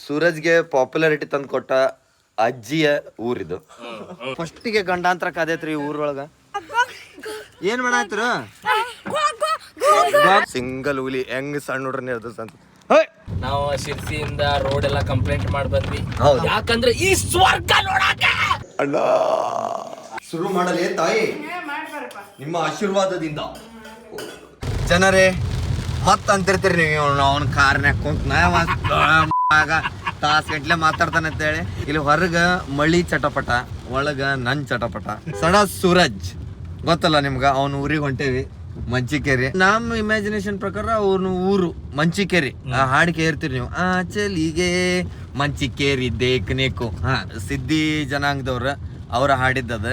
ಸೂರಜ್ಗೆ popularity ತಂದು ಕೊಟ್ಟ ಅಜ್ಜಿಯ ಊರಿದು. ಫಸ್ಟಿಗೆ ಗಂಡಾಂತರ ಕಾದೈತ್ರಿ ಈ ಊರೊಳಗ. ಏನ್ ಮಾಡಾಯ್ತರ ಸಿಂಗಲ್ ಹುಲಿ ಹೆಂಗ್ ಸಣ್ಣ ಹುಡ್ರ ನಿರ್ದಸ್ ಅಂತ. ನಾವು ಶಿರ್ಸಿಯಿಂದ ರೋಡ್ ಎಲ್ಲ ಕಂಪ್ಲೇಂಟ್ ಮಾಡಿ ಬಂದ್ವಿ. ಹೌದು. ಯಾಕಂದ್ರೆ ಈ ಸ್ವರ್ಗ ನೋಡಾಕ ಅಣ್ಣ ಶುರು ಮಾಡಲೇ ತಾಯಿ ನಿಮ್ಮ ಆಶೀರ್ವಾದದಿಂದ. ಜನರೇ ಮತ್ ಅಂತಿರ್ತೀರಿ ನೀವು ಅವನ ಕಾರ್ನ್ಯಾಗ ಕುಂತ ತಾಸ್ ಗಂಟ್ಲೆ ಮಾತಾಡ್ತಾನೆ ಅಂತ ಹೇಳಿ. ಇಲ್ಲಿ ಹೊರಗ ಮಳಿ ಚಟಪಟ, ಒಳಗ ನನ್ ಚಟಪಟ. ಸಡ ಸೂರಜ್ ಗೊತ್ತಲ್ಲ ನಿಮ್ಗ, ಅವನ ಊರಿಗೆ ಹೊಂಟೇವಿ ಮಂಚಿಕೇರಿ. ನಮ್ಮ ಇಮ್ಯಾಜಿನೇಷನ್ ಪ್ರಕಾರ ಅವ್ನ ಊರು ಮಂಚಿಕೇರಿ. ಹಾಡು ಕೇಳ್ತೀರಿ ನೀವು, ಆ ಚಲಿಗೆ ಮಂಚಿಕೇರಿ ದೇಕ್ನೇಕು. ಸಿದ್ದಿ ಜನಾಂಗದವ್ರ ಅವ್ರ ಹಾಡಿದ್ದದ.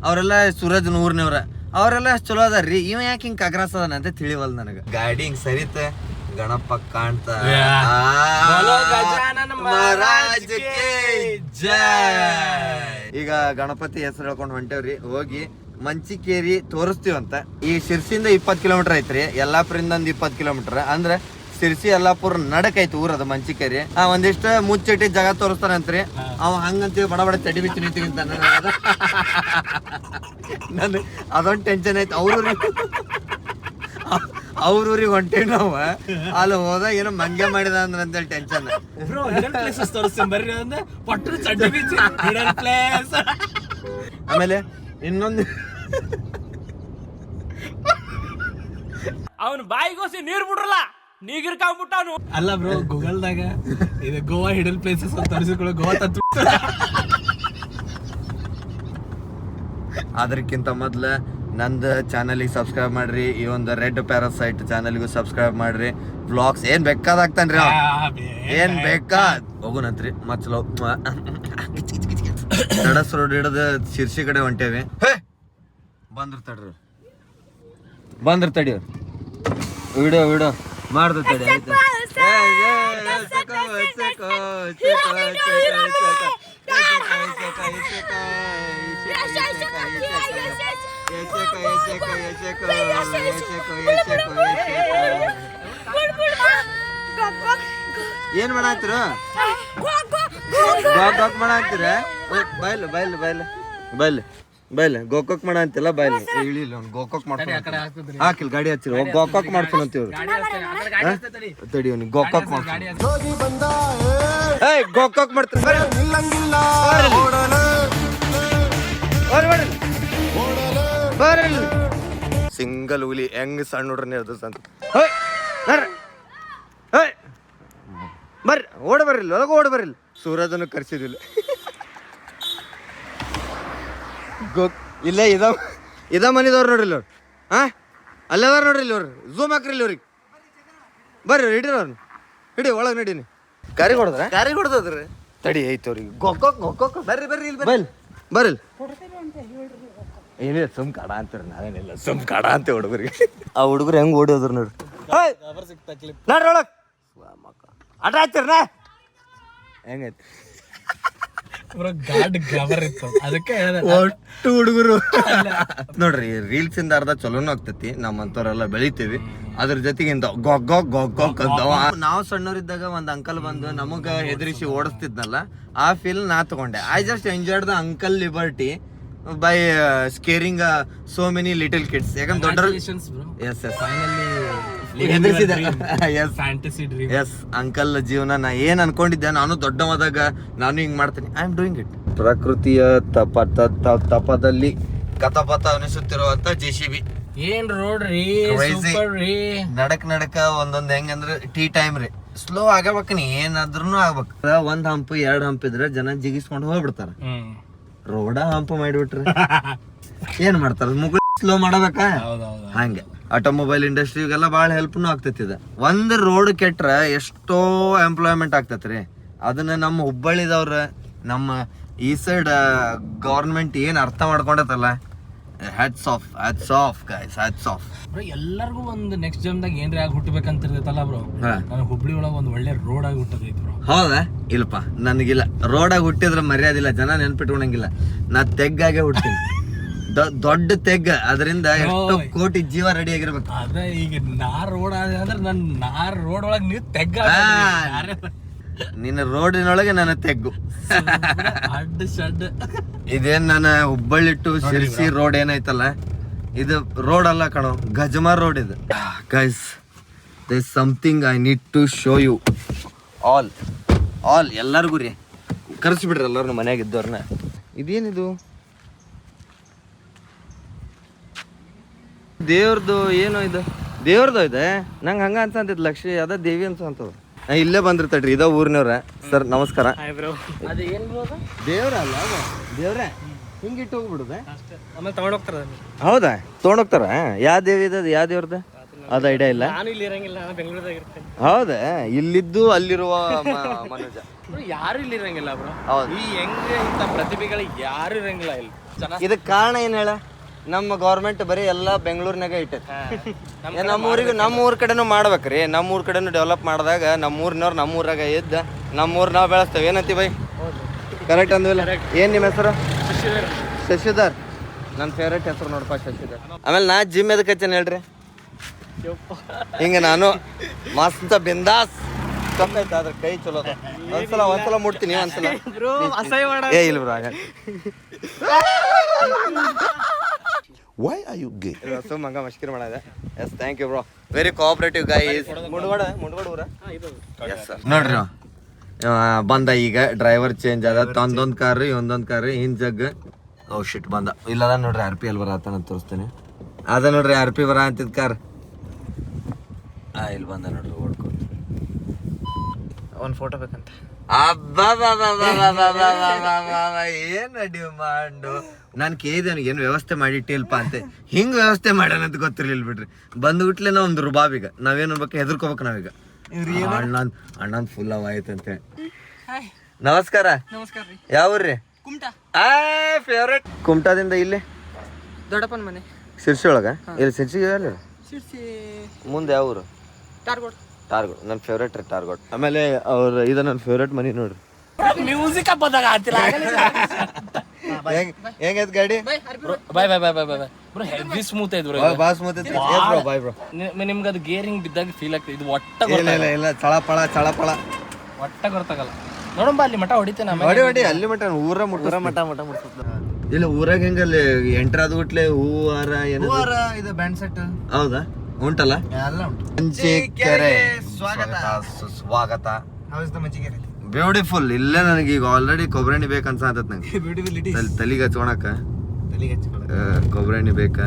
ಅವರೆಲ್ಲ ಸೂರಜ್ನ ಊರ್ನವ್ರ. ಅವರೆಲ್ಲ ಅಷ್ಟು ಚಲೋ ಅದಾರ್ರಿ. ಇವ ಯಾಕೆ ಹಿಂಗ್ ಕಗ್ರಾಸ ಅದಾನ ಅಂತ ತಿಳಿವಲ್ ನನಗ. ಗಾಡಿ ಹಿಂಗ್ ಸರಿತ ಗಣಪ ಕಾಣ್ತ ಈಗ ಗಣಪತಿ ಹೆಸರು ಹೇಳ್ಕೊಂಡು ಹೊಂಟೇವ್ರಿ. ಹೋಗಿ ಮಂಚಿಕೇರಿ ತೋರಿಸ್ತೀವಂತ. ಈ ಶಿರ್ಸಿಯಿಂದ 20 ಕಿಲೋಮೀಟರ್ ಐತ್ರಿ, ಯಲ್ಲಾಪುರಿಂದ ಒಂದು 20 ಕಿಲೋಮೀಟರ್. ಅಂದ್ರೆ ಶಿರ್ಸಿ ಯಲ್ಲಾಪುರ ನಡಕ್ ಐತಿ ಊರದ ಮಂಚಿಕೇರಿ. ಒಂದಿಷ್ಟ ಮುಚ್ಚಿಟ್ಟಿ ಜಾಗ ತೋರಿಸ್ತಾನಂತ್ರಿ. ಅವ ಹಂಗಂತೀವಿ ಬಡ ಬಡ ತಡಿ ಬಿಚ್ಚಿ ನಿಂತಿಂತ ನನ್ ಅದೊಂದು ಟೆನ್ಷನ್ ಐತಿ. ಅವ್ರೂರಿಗೆ ಹೊಂಟೇವಿ ನಾವು. ಅಲ್ಲಿ ಹೋದಾಗ ಏನೋ ಮಂಗೆ ಮಾಡಿದ ಅಂದ್ರೆ ಅಂತೇಳಿ ಟೆನ್ಷನ್. ಆಮೇಲೆ ಇನ್ನೊಂದು ಅವನು ಬಾಯಿಗೋಸಿ ನೀರ್ ಬಿಡ್ರಲ್ಲ, ನೀಗಿರ್ಕಾಗ್ಬಿಟ್ಟವನು. ಅಲ್ಲ ಬ್ರೋ, ಗೂಗಲ್ದಾಗ ಇದು ಗೋವಾ ಹಿಡನ್ ಪ್ಲೇಸಸ್ ಅಂತ ತರಿಸಿಕೊಳ್ಳೋ ಗೋವಾ ತತ್ವ. ಅದಕ್ಕಿಂತ ಮೊದ್ಲ ನಂದು ಚಾನಲ್ಗೆ ಸಬ್ಸ್ಕ್ರೈಬ್ ಮಾಡ್ರಿ. ಈ ಒಂದು ರೆಡ್ ಪ್ಯಾರಾಸೈಟ್ ಚಾನಲ್ಗೂ ಸಬ್ಸ್ಕ್ರೈಬ್ ಮಾಡ್ರಿ. ವ್ಲಾಗ್ಸ್ ಏನ್ ಬೇಕಾದಾಗ್ತಾನ್ರಿ, ಏನ್ ಬೇಕಾದ್ ಹೋಗುನಂತ್ರಿ. ಮಚ್ಚಲ ನಡಸ್ ರೋಡ್ ಹಿಡದ ಶಿರ್ಸಿ ಕಡೆ ಹೊಂಟೇವಿ. ಬಂದ್ರ ತಡ್ರಿ, ಬಂದ್ರ ತಡಿ, ವಿಡಿಯೋ ಮಾಡ್ದ ತಡಿ. ಆಯ್ತು ಏನ್ ಮಾಡಾಕ್ತಿರ? ಗೋಕಾಕ್ ಮಾಡಾಕ್ತಿರ? ಬೈಲ್ ಗೋಕಾಕ್ ಮಾಡ ಅಂತಿಲ್ಲ. ಬೈಲ್ ಇಳಿಲ್ಲ, ಗೋಕಾಕ್ ಮಾಡ್ತಾನೆ. ಹಾಕಿಲ್ ಗಾಡಿ ಹಚ್ಚಿರ ಗೋಕಾಕ್ ಮಾಡ್ತಾನ ಅಂತೀವ್ರಿ. ತಡಿ ಅವ್ನಿಗೆ ಗೋಕಾಕ್ ಮಾಡ್ತಾನೆ. ಗೋಕಾಕ್ ಮಾಡ್ತಾನೆ. ಸಿಂಗಲ್ ಹುಲಿ ಹೆಂಗ್ ಸಣ್ಣ ಹುಡ್ರ ನಿರ್ದಸ್ ಅಂತ. ಬರ್ರಿ ಓಡ ಬರ್ರಿಲ್ಲ, ಒಳಗ ಓಡ ಬರ್ರಿಲ್ಲ. ಸೂರಜನ್ನು ಕರ್ಸಿದಿಲ್ಲ. ಇಲ್ಲ ಇದ ಮನಿದವ್ರು ನೋಡ್ರಿ ಅವ್ರು. ಅಲ್ಲದಾರ ನೋಡ್ರಿ ಇಲ್ಲಿ ಅವ್ರು. ಝೂಮ್ ಹಾಕ್ರಿ ಇಲ್ಲಿ ಅವ್ರಿಗೆ. ಬರ್ರಿ ಹಿಡಿರ ಅವ್ರನ್ನ, ಹಿಡಿ ಒಳಗೆ ನಡೀನಿ. ಗಾರಿ ಹೊಡೆದ್ರಿ ತಡಿ ಐತಿ ಅವ್ರಿಗೆ. ಗೊಕ್ಕೋಕ್ ಬರ್ರಿ ಇಲ್ಲಿ ಬರ್ರಿ. ಏನಿಲ್ಲ, ಸುಮ್ ಕಾಡ ಅಂತೀರಿ. ನಾವೇನಿಲ್ಲ, ಸುಮ್ ಕಾಡ ಅಂತ ಹುಡುಗರಿಗೆ. ಆ ಹುಡುಗರು ಹೆಂಗ್ ಓಡಿ ಹೋದ್ರು ನೋಡ್ರಿ. ನೋಡ್ರಿ ಒಳಗ್ ಆಟ ಆಡ್ತೀರ ಹೆಂಗೈತಿ ಒಟ್ಟು ಹುಡುಗರು. ನೋಡ್ರಿ, ರೀಲ್ಸ್ ಇಂದ ಅರ್ಧ ಚಲೋನು ಆಗ್ತೈತಿ, ನಮ್ಮಂತವ್ರೆಲ್ಲ ಬೆಳಿತೀವಿ. ಅದ್ರ ಜೊತೆಗೆ ಗೊಗ್ಗೋಕ್ ಅಂತಾವ. ನಾವು ಸಣ್ಣವರಿದ್ದಾಗ ಒಂದ್ ಅಂಕಲ್ ಬಂದು ನಮಗ ಹೆದರಿಸಿ ಓಡಿಸ್ತಿದ್ನಲ್ಲ, ಆ ಫೀಲ್ ನಾ ತಗೊಂಡೆ. I just enjoyed the uncle liberty by scaring so many little kids. ಯಾಕಂದ್ರೆ ದೊಡ್ಡ ಅಂಕಲ್ ಜೀವನ ನಾ ಏನ್ ಅನ್ಕೊಂಡಿದ್ದೆ, ನಾನು ದೊಡ್ಡವಾದಾಗ ನಾನು ಹಿಂಗ್ ಮಾಡ್ತೀನಿ. I am doing it. ಪ್ರಕೃತಿಯ ತಪದಲ್ಲಿ ಕಥಪಥ ಅನಿಸುತ್ತಿರುವಂತ JCB. ಏನ್ ರೋಡ್ ರೀ, ನಡಕ ಒಂದೊಂದ್ ಹೆಂಗಂದ್ರೆ ಟೀ ಟೈಮ್ ರೀ. ಸ್ಲೋ ಆಗಬೇಕ, ನೀ ಏನಾದ್ರೂ ಆಗ್ಬೇಕು. ಒಂದ್ ಹಂಪ್ 2 ಹಂಪ್ ಇದ್ರೆ ಜನ ಜಿಗಿಸ್ಕೊಂಡು ಹೋಗ್ಬಿಡ್ತಾರ. ರೋಡ ಹಂಪ್ ಮಾಡಿಬಿಟ್ರಿ ಏನ್ ಮಾಡ್ತಾರ? ಮುಗುಳ್ ಸ್ಲೋ ಮಾಡಬೇಕಾ? ಹಂಗೆ ಆಟೋಮೊಬೈಲ್ ಇಂಡಸ್ಟ್ರಿಗೆಲ್ಲ ಭಾಳ ಹೆಲ್ಪ್ನು ಆಗ್ತೈತಿ. ಇದು ಒಂದ್ ರೋಡ್ ಕೆಟ್ರ ಎಷ್ಟೋ ಎಂಪ್ಲಾಯ್ಮೆಂಟ್ ಆಗ್ತೈತ್ರಿ. ಅದನ್ನ ನಮ್ಮ ಹುಬ್ಬಳ್ಳಿದವ್ರ, ನಮ್ಮ ಈ ಸೈಡ್ ಗವರ್ಮೆಂಟ್ ಏನ್ ಅರ್ಥ ಮಾಡ್ಕೊಂಡೈತಲ್ಲ, hats off guys, hats off. ಎಲ್ಲರಿಗೂ ಒಂದು ನೆಕ್ಸ್ಟ್ ಜನ್ಮದಾಗ ಏನ್ರಿ ಆಗಿ ಹುಟ್ಟಬೇಕಂತಿರ್ತೈತಲ್ಲ ಬ್ರೋ. ನಾನು ಹುಬ್ಳಿ ಒಳಗ ಒಂದು ಒಳ್ಳೆ ರೋಡ್ ಆಗಿ ಹುಟ್ಟದೈತಿ ಬ್ರೋ. ಹೌದಾ? ಇಲ್ಲಪ್ಪ, ನನಗಿಲ್ಲ. ರೋಡಾಗಿ ಹುಟ್ಟಿದ್ರೆ ಮರ್ಯಾದಿಲ್ಲ, ಜನ ನೆನ್ಪಿಟ್ಕೊಳಂಗಿಲ್ಲ. ನಾ ತೆಗ್ಗಾಗೆ ಹುಡ್ತೀನಿ, ದೊಡ್ಡ ತೆಗ್ಗ. ಅದರಿಂದ ಎಷ್ಟೋ ಕೋಟಿ ಜೀವ ರೆಡಿ ಆಗಿರ್ಬೇಕು. ಅದ ಈಗ ನಾರ್ ರೋಡ್ ಅಂದ್ರೆ ನನ್ ನಾರ್ ರೋಡ್ ಒಳಗ್ ನೀವು ತೆಗ್ಗ ನಿನ್ನ ರೋಡಿನೊಳಗೆ ನನ್ನ ತೆಗ್ಗು. ಅಡ್ಡ ಶಡ್. ಇದೇನ್ ನನ್ನ ಹುಬ್ಬಳ್ಳಿ ಟು ಶಿರ್ಸಿ ರೋಡ್ ಏನೈತಲ್ಲ, ಇದು ರೋಡ್ ಅಲ್ಲ ಕಣೋ, ಗಜಮಾರ್ ರೋಡ್ ಇದು. Guys, there is something I need to show you all ಎಲ್ಲರಿಗೂ ರೀ, ಕರೆಸ್ಬಿಡ್ರಿ ಎಲ್ಲರೂ ಮನ್ಯಾಗ ಇದ್ದವ್ರನ್ನ. ಇದೇನಿದು ದೇವ್ರದ್ದು ಏನೋ ಇದು, ದೇವ್ರದ್ದು ಇದೆ ನಂಗೆ ಹಂಗ ಅನ್ಸಂತಿದ್ ಲಕ್ಷ್ಮಿ ಅದ ದೇವಿ ಅನ್ಸಂತದ. ಇಲ್ಲೇ ಬಂದಿರ್ತಡ್ರಿ, ಇದ ಊರಿನವ್ರ. ಸರ್ ನಮಸ್ಕಾರ. ದೇವ್ರ ಅಲ್ಲ ದೇವ್ರ ಹಿಂಗಿಟ್ಟು ಹೋಗ್ಬಿಡುದೆ, ಆಮೇಲೆ ತಗೊಂಡೋಗ್ತಾರ. ಹೌದಾ ತೊಗೊಂಡೋಗ್ತಾರ? ಯಾವ ದೇವಿ ಇದೆ, ಯಾವ ದೇವ್ರದ ಅದ ಐಡಿಯಾ ಇಲ್ಲ. ನಾನು ಇಲ್ಲಿ ಇರಂಗಿಲ್ಲ, ನಾನು ಬೆಂಗಳೂರದಾಗ ಇರ್ತೇನೆ. ಹೌದಾ? ಇಲ್ಲಿದ್ದು ಅಲ್ಲಿರುವ ಮನುಜ ಯಾರು ಇಲ್ಲಿ ಇರಂಗಿಲ್ಲ ಬ್ರೋ. ಹೌದು. ಈ ಹೆಂಗ ಇಂಥ ಪ್ರತಿಭೆಗಳು ಯಾರು ಇರಂಗಿಲ್ಲ ಇಲ್ಲಿ. ಇದಕ್ ಕಾರಣ ಏನ್ ಹೇಳ, ನಮ್ಮ ಗೌರ್ಮೆಂಟ್ ಬರೀ ಎಲ್ಲ ಬೆಂಗಳೂರಿನಾಗ ಇಟ್ಟೈತಿ. ನಮ್ಮ ಊರ್ ಕಡೆನೂ ಮಾಡ್ಬೇಕ್ರಿ, ನಮ್ಮ ಊರ್ ಕಡೆನೂ ಡೆವಲಪ್ ಮಾಡಿದಾಗ ನಮ್ಮ ಊರಿನವ್ರು ನಮ್ಮ ಊರಾಗ ಇದ್ದ ನಮ್ಮ ಊರ್ ನಾವು ಬೆಳೆಸ್ತೇವೆ. ಏನಂತಿ ಬೈ? ಕರೆಕ್ಟ್ ಅಂದ್ವಿಲ್ಲ? ಏನ್ ನಿಮ್ಮ ಹೆಸರು? ಶಶಿಧರ್. ನನ್ನ ಫೇವ್ರೇಟ್ ಹೆಸರು ನೋಡಪ್ಪ, ಶಶಿಧರ್. ಆಮೇಲೆ ನಾ ಜಿಮ್ ಎದಕ್ಕೆ ಹಚ್ಚೇನೆ ಹೇಳ್ರಿ, ಹಿಂಗ ನಾನು ಮಸ್ತ್ ಬಿಂದಾಸ್ ಕಮ್ಮೈತ, ಅದ್ರ ಕೈ ಚಲೋ ಅದ. ಒಂದ್ಸಲ ಮುಟ್ತೀನಿ, ಒಂದ್ಸಲ ಏ ಇಲ್ಲ bro. Why are you gay? ಮಂಗ ಮಷ್ಕಿರ್ ಮಾಡಿದೆ. Yes, thank you bro, very cooperative guys. Mundgod ಊರ. Yes sir. ನೋಡ್ರಿ ಬಂದ ಈಗ ಡ್ರೈವರ್ ಚೇಂಜ್ ಅದ, ತಂದೊಂದ್ ಕಾರ್ ಒಂದೊಂದ್ ಕಾರ್ ಹಿಂದ್ ಜಗ್. ಓ ಶಿಟ್ ಬಂದ. ಇಲ್ಲದ ನೋಡ್ರಿ RP ಅಲ್ಲಿ ಬರತ್ತಾನ ತೋರಿಸ್ತೇನೆ. ಅದ ನೋಡ್ರಿ RP ಬರ ಅಂತಿದ್ ಕಾರ್. ಇಲ್ಲಿ ಬಂದ ನೋಡ್ರಿ ಓಡ್ಕೊ. ಒಂದ್ ಫೋಟೋ ಬೇಕಂತ. ಏನ್ ಡಿಮಾಂಡು. ನಾನು ಕೇಳಿದೆ ಏನ್ ವ್ಯವಸ್ಥೆ ಮಾಡಿಟ್ಟಿಲ್ಪ ಅಂತ. ಹಿಂಗ್ ವ್ಯವಸ್ಥೆ ಮಾಡ್ಯಾನಂತ ಗೊತ್ತಿರ್ಲಿಲ್ಲ ಬಿಡ್ರಿ. ಬಂದ್ಬಿಟ್ಲೆ ನಾವ್ ಒಂದು ರುಬಾಬೀಗ ನಾವೇನ್ ಅನ್ಬೇಕು, ಹೆದರ್ಕೋಬೇಕು ನಾವೀಗ. ಅಣ್ಣನ್ ಫುಲ್ ಆಯ್ತಂತೆ. ನಮಸ್ಕಾರ. ನಮಸ್ಕಾರ ರೀ. ಯಾವ್ರಿ? ಕುಮಟಾ. ಫೇವ್ರೇಟ್. ಕುಮಟಾದಿಂದ ಇಲ್ಲಿ ದೊಡ್ಡಪ್ಪನ ಮನೆ ಶಿರ್ಸಿ ಒಳಗ. ಇಲ್ಲಿ ಶಿರ್ಸಿಗೆ ಅಲ್ಲ, ಶಿರ್ಸಿ ಮುಂದೆ ಯಾವ ಊರು? ಟಾರ್ಗೋಡ್. ಟಾರ್ಗೋಡ್ ನನ್ನ ಫೇವ್ರೇಟ್ ರೀ, ಟಾರ್ಗೋಡ್. ಆಮೇಲೆ ಅವ್ರ ಇದು ನನ್ನ ಫೇವ್ರೇಟ್ ಮನಿ ನೋಡ್ರಿ. ಮ್ಯೂಸಿಕ್ ಹಬ್ಬದಾಗ ಆಗ್ತಿಲ್ಲ. ಹೆಂಗೈತ್ ಗಾಡಿ? Bye bye bye bye bye bro. Heavy smooth ಐತ್ ಬ್ರೋ. ಬಾಸ್ ಸ್ಮೂತ್ ಐತಿ. Bro bye bro. ನಿಮ್ಗೆ ಅದು ಗೇರಿಂಗ್ ಬಿದ್ದಾಗ ಫೀಲ್ ಆಗ್ತದೆ. ಇದು ಒಟ್ಟ ಇಲ್ಲ ಚಳಪಳ ಒಟ್ಟ ಗೊತ್ತಾಗಲ್ಲ. ನೋಡಂಬ ಅಲ್ಲಿ ಮಠ ಹೊಡಿತೇನೆ. ಹೊಡಿ ಅಲ್ಲಿ ಮಟ ಊರ ಮಠ ಇಲ್ಲ ಊರಾಗ ಹೆಂಗಲ್ಲಿ ಎಂಟ್ರ್ ಆದ ಬಿಟ್ಲೆ ಹೂವಾರ ಏನು ಇದು ಬ್ಯಾಂಡ್ ಸೆಟ್. ಹೌದಾ? ಉಂಟಲ್ಲ ಎಲ್ಲ ಉಂಟು. ಮಂಚಿಕೆರೆ ಸ್ವಾಗತ. ಮಂಚಿಕೆರೆ ಬ್ಯೂಟಿಫುಲ್. ಇಲ್ಲೇ ನನಗೆ ಈಗ ಆಲ್ರೆಡಿ ಕೊಬ್ಬರಿ ಎಣ್ಣೆ ಬೇಕನ್ಸತ್ತ ನಂಗೆ. ಬ್ಯೂಟಿಫುಲ್. ತಲೆಗೆ ಹಚ್ಕೊಳಕ ಕೊಬ್ಬರಿ ಎಣ್ಣೆ ಬೇಕ.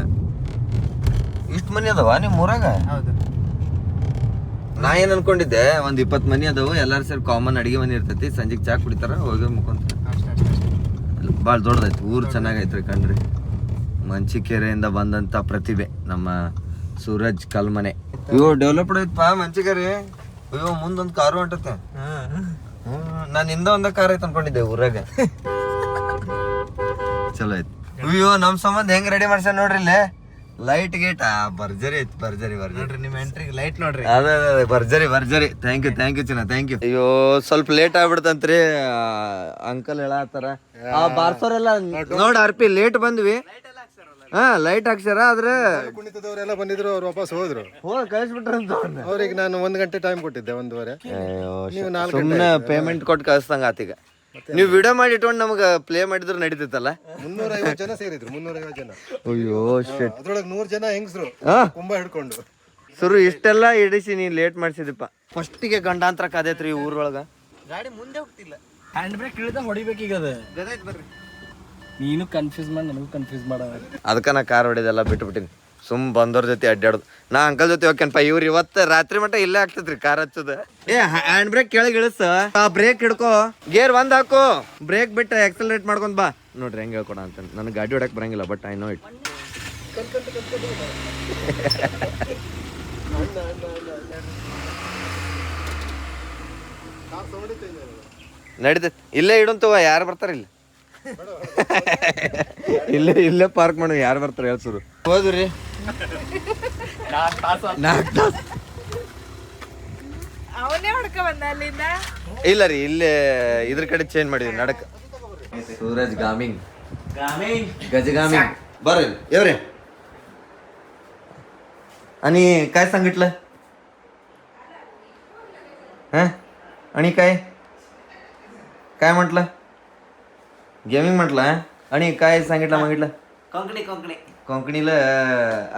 ಇಷ್ಟು ಮನಿ ಅದಾವ ನಿಮ್ ಊರಾಗ? ಹೌದು. ನಾ ಏನ್ ಅನ್ಕೊಂಡಿದ್ದೆ, ಒಂದ್ 20 ಮನಿ ಅದಾವ, ಎಲ್ಲಾರು ಸೇರಿ ಕಾಮನ್ ಅಡಿಗೆ ಮನಿ ಇರ್ತೈತಿ, ಸಂಜೆಗ್ ಚಾ ಕುಡಿತಾರ, ಹೋಗಿ ಮುಖಂತ. ಭಾಳ ದೊಡ್ಡದೈತಿ ಊರು, ಚೆನ್ನಾಗೈತ್ರಿ ಕಣ್ರಿ. ಮಂಚಿಕೆರೆಯಿಂದ ಬಂದಂತ ಪ್ರತಿಭೆ ನಮ್ಮ ಸೂರಜ್ ಕಲ್ಮನೆ. ಇವು ಡೆವಲಪ್ಡ್ ಐತಪ್ಪ ಮಂಚಿಕೆರೆ. ಅಯ್ಯೋ ಮುಂದೊಂದ್ ಕಾರು ಹೊಂಟತೆ. ನಾನು ಹಿಂದ ಒಂದ ಕಾರ್ ಐತೆ ಅನ್ಕೊಂಡಿದ್ದೆ ಊರಾಗ. ಚಲೋ ಐತಿ. ಅಯ್ಯೋ ನಮ್ ಸಂಬಂಧ ಹೆಂಗ್ ರೆಡಿ ಮಾಡ್ಸ ನೋಡ್ರಿ ಇಲ್ಲಿ. ಲೈಟ್ ಗೇಟ್ ಭರ್ಜರಿ ಐತಿ, ಭರ್ಜರಿ ನೋಡ್ರಿ ನಿಮ್ ಎಂಟ್ರಿಗೆ ಲೈಟ್ ನೋಡ್ರಿ. ಅದೇ ಭರ್ಜರಿ. ಥ್ಯಾಂಕ್ ಯು ಚಿನ್ನ, ಥ್ಯಾಂಕ್ ಯು. ಅಯ್ಯೋ ಸ್ವಲ್ಪ ಲೇಟ್ ಆಗ್ಬಿಡ್ತಂತ್ರಿ, ಅಂಕಲ್ ಹೇಳತ್ತಾರ. ಬಾರ್ಸೋರೆಲ್ಲ ನೋಡ್ RP ಲೇಟ್ ಬಂದ್ವಿ. ಲೈಟ್ ಹಾಕ್ಸ್ಯಾರ, ಆದ್ರೆ ಕುಣಿತದವರೆಲ್ಲ ಬಂದಿದ್ರು, ಅವ್ರು ವಾಪಸ್ ಹೋದ್ರು. ಕಳಿಸ್ಬಿಟ್ರಂತ ಅವ್ರಿಗೆ ನಾನು 1 ಗಂಟೆ ಟೈಮ್ ಕೊಟ್ಟಿದ್ದೆ, 1:30. ಸುಮ್ಮನೆ ಪೇಮೆಂಟ್ ಕೊಟ್ಟು ಕಳಿಸ್ದಂಗ ಆತೀಗ. ನೀವು ವಿಡಿಯೋ ಮಾಡಿ ಇಟ್ಕೊಂಡು ನಮ್ಗೆ ಪ್ಲೇ ಮಾಡಿದ್ರು ನಡೀತೈತಲ್ಲ. 350 ಜನ ಸೇರಿದ್ರು, 350 ಜನ. ಅಯ್ಯೋ ಶಿಟ್. ಅದ್ರೊಳಗೆ 100 ಜನ ಹೆಂಗಸ್ರು ಕುಂಭ ಹಿಡ್ಕೊಂಡು. ಸುರು ಇಷ್ಟೆಲ್ಲ ಇಡಿಸಿ ನೀ ಲೇಟ್ ಮಾಡ್ಸಿದಪ್ಪ. ಫಸ್ಟಿಗೆ ಗಂಡಾಂತರ ಕಾದೈತ್ರಿ ಊರೊಳಗ. ಗಾಡಿ ಮುಂದೆ ಹೋಗ್ತಿಲ್ಲ. ಹ್ಯಾಂಡ್ ಬ್ರೇಕ್ ಇಳಿದ ಹೊಡಿಬೇಕೀಗ ಅದು. ನೀನು ಕನ್ಫ್ಯೂಸ್ ಮಾಡಿ ನನಗೂ ಕನ್ಫ್ಯೂಸ್ ಮಾಡ. ಅದಕ್ಕೆ ನಾ ಕಾರ್ ಹೊಡಿದೆಲ್ಲ ಬಿಟ್ಬಿಟ್ಟಿನಿ. ಸುಮ್ ಬಂದವ್ರ ಜೊತೆ ಅಡ್ಡಾಡೋದು. ನಾ ಅಂಕಲ್ ಜೊತೆ ಹೋಗ್ಯನಪ್ಪ. ಇವ್ರು ಇವತ್ತು ರಾತ್ರಿ ಮಟ್ಟ ಇಲ್ಲೇ ಆಗ್ತೈತ್ರಿ ಕಾರ್ ಹಚ್ಚೋದು. ಹ್ಯಾಂಡ್ ಬ್ರೇಕ್ ಕೆಳಗೆ ಇಳಿಸ, ಬ್ರೇಕ್ ಹಿಡ್ಕೋ, ಗೇರ್ ಒಂದ್ ಹಾಕು, ಬ್ರೇಕ್ ಬಿಟ್ಟು ಆಕ್ಸಲರೇಟ್ ಮಾಡ್ಕೊಂಡ್ ಬಾ. ನೋಡ್ರಿ ಹೆಂಗ್ ಹೇಳ್ಕೊಡ ಅಂತ. ನನಗೆ ಗಾಡಿ ಹೊಡಕ್ ಬರಂಗಿಲ್ಲ, ಬಟ್ ಐ ನೋ ಇಟ್. ನಡೀತೈತಿ. ಇಲ್ಲೇ ಇಡಂತವ, ಯಾರು ಬರ್ತಾರ ಇಲ್ಲ. ಇಲ್ಲೇ ಪಾರ್ಕ್ ಮಾಡ, ಯಾರು ಬರ್ತಾರೆ ಹೇಳ್ಸರು. ಹೋದ್ರಿ 4 ತಾಸು. ಇಲ್ಲ ರೀ, ಇಲ್ಲೇ ಇದ್ರ ಕಡೆ ಚೇಂಜ್ ಮಾಡಿದ್ವಿ ನಡಕ್. ಸೂರಜ್ ಗಾಮಿಂಗ್ गजगामिंग बरं येऊ रे. आणि काय सांगितलं? हा आणि काय काय म्हटलं गेमिंग म्हटलं आणि काय सांगितलं मागितलं ಕೊಂಕಣಿ ಕೊಂಕಣಿ कोकणीला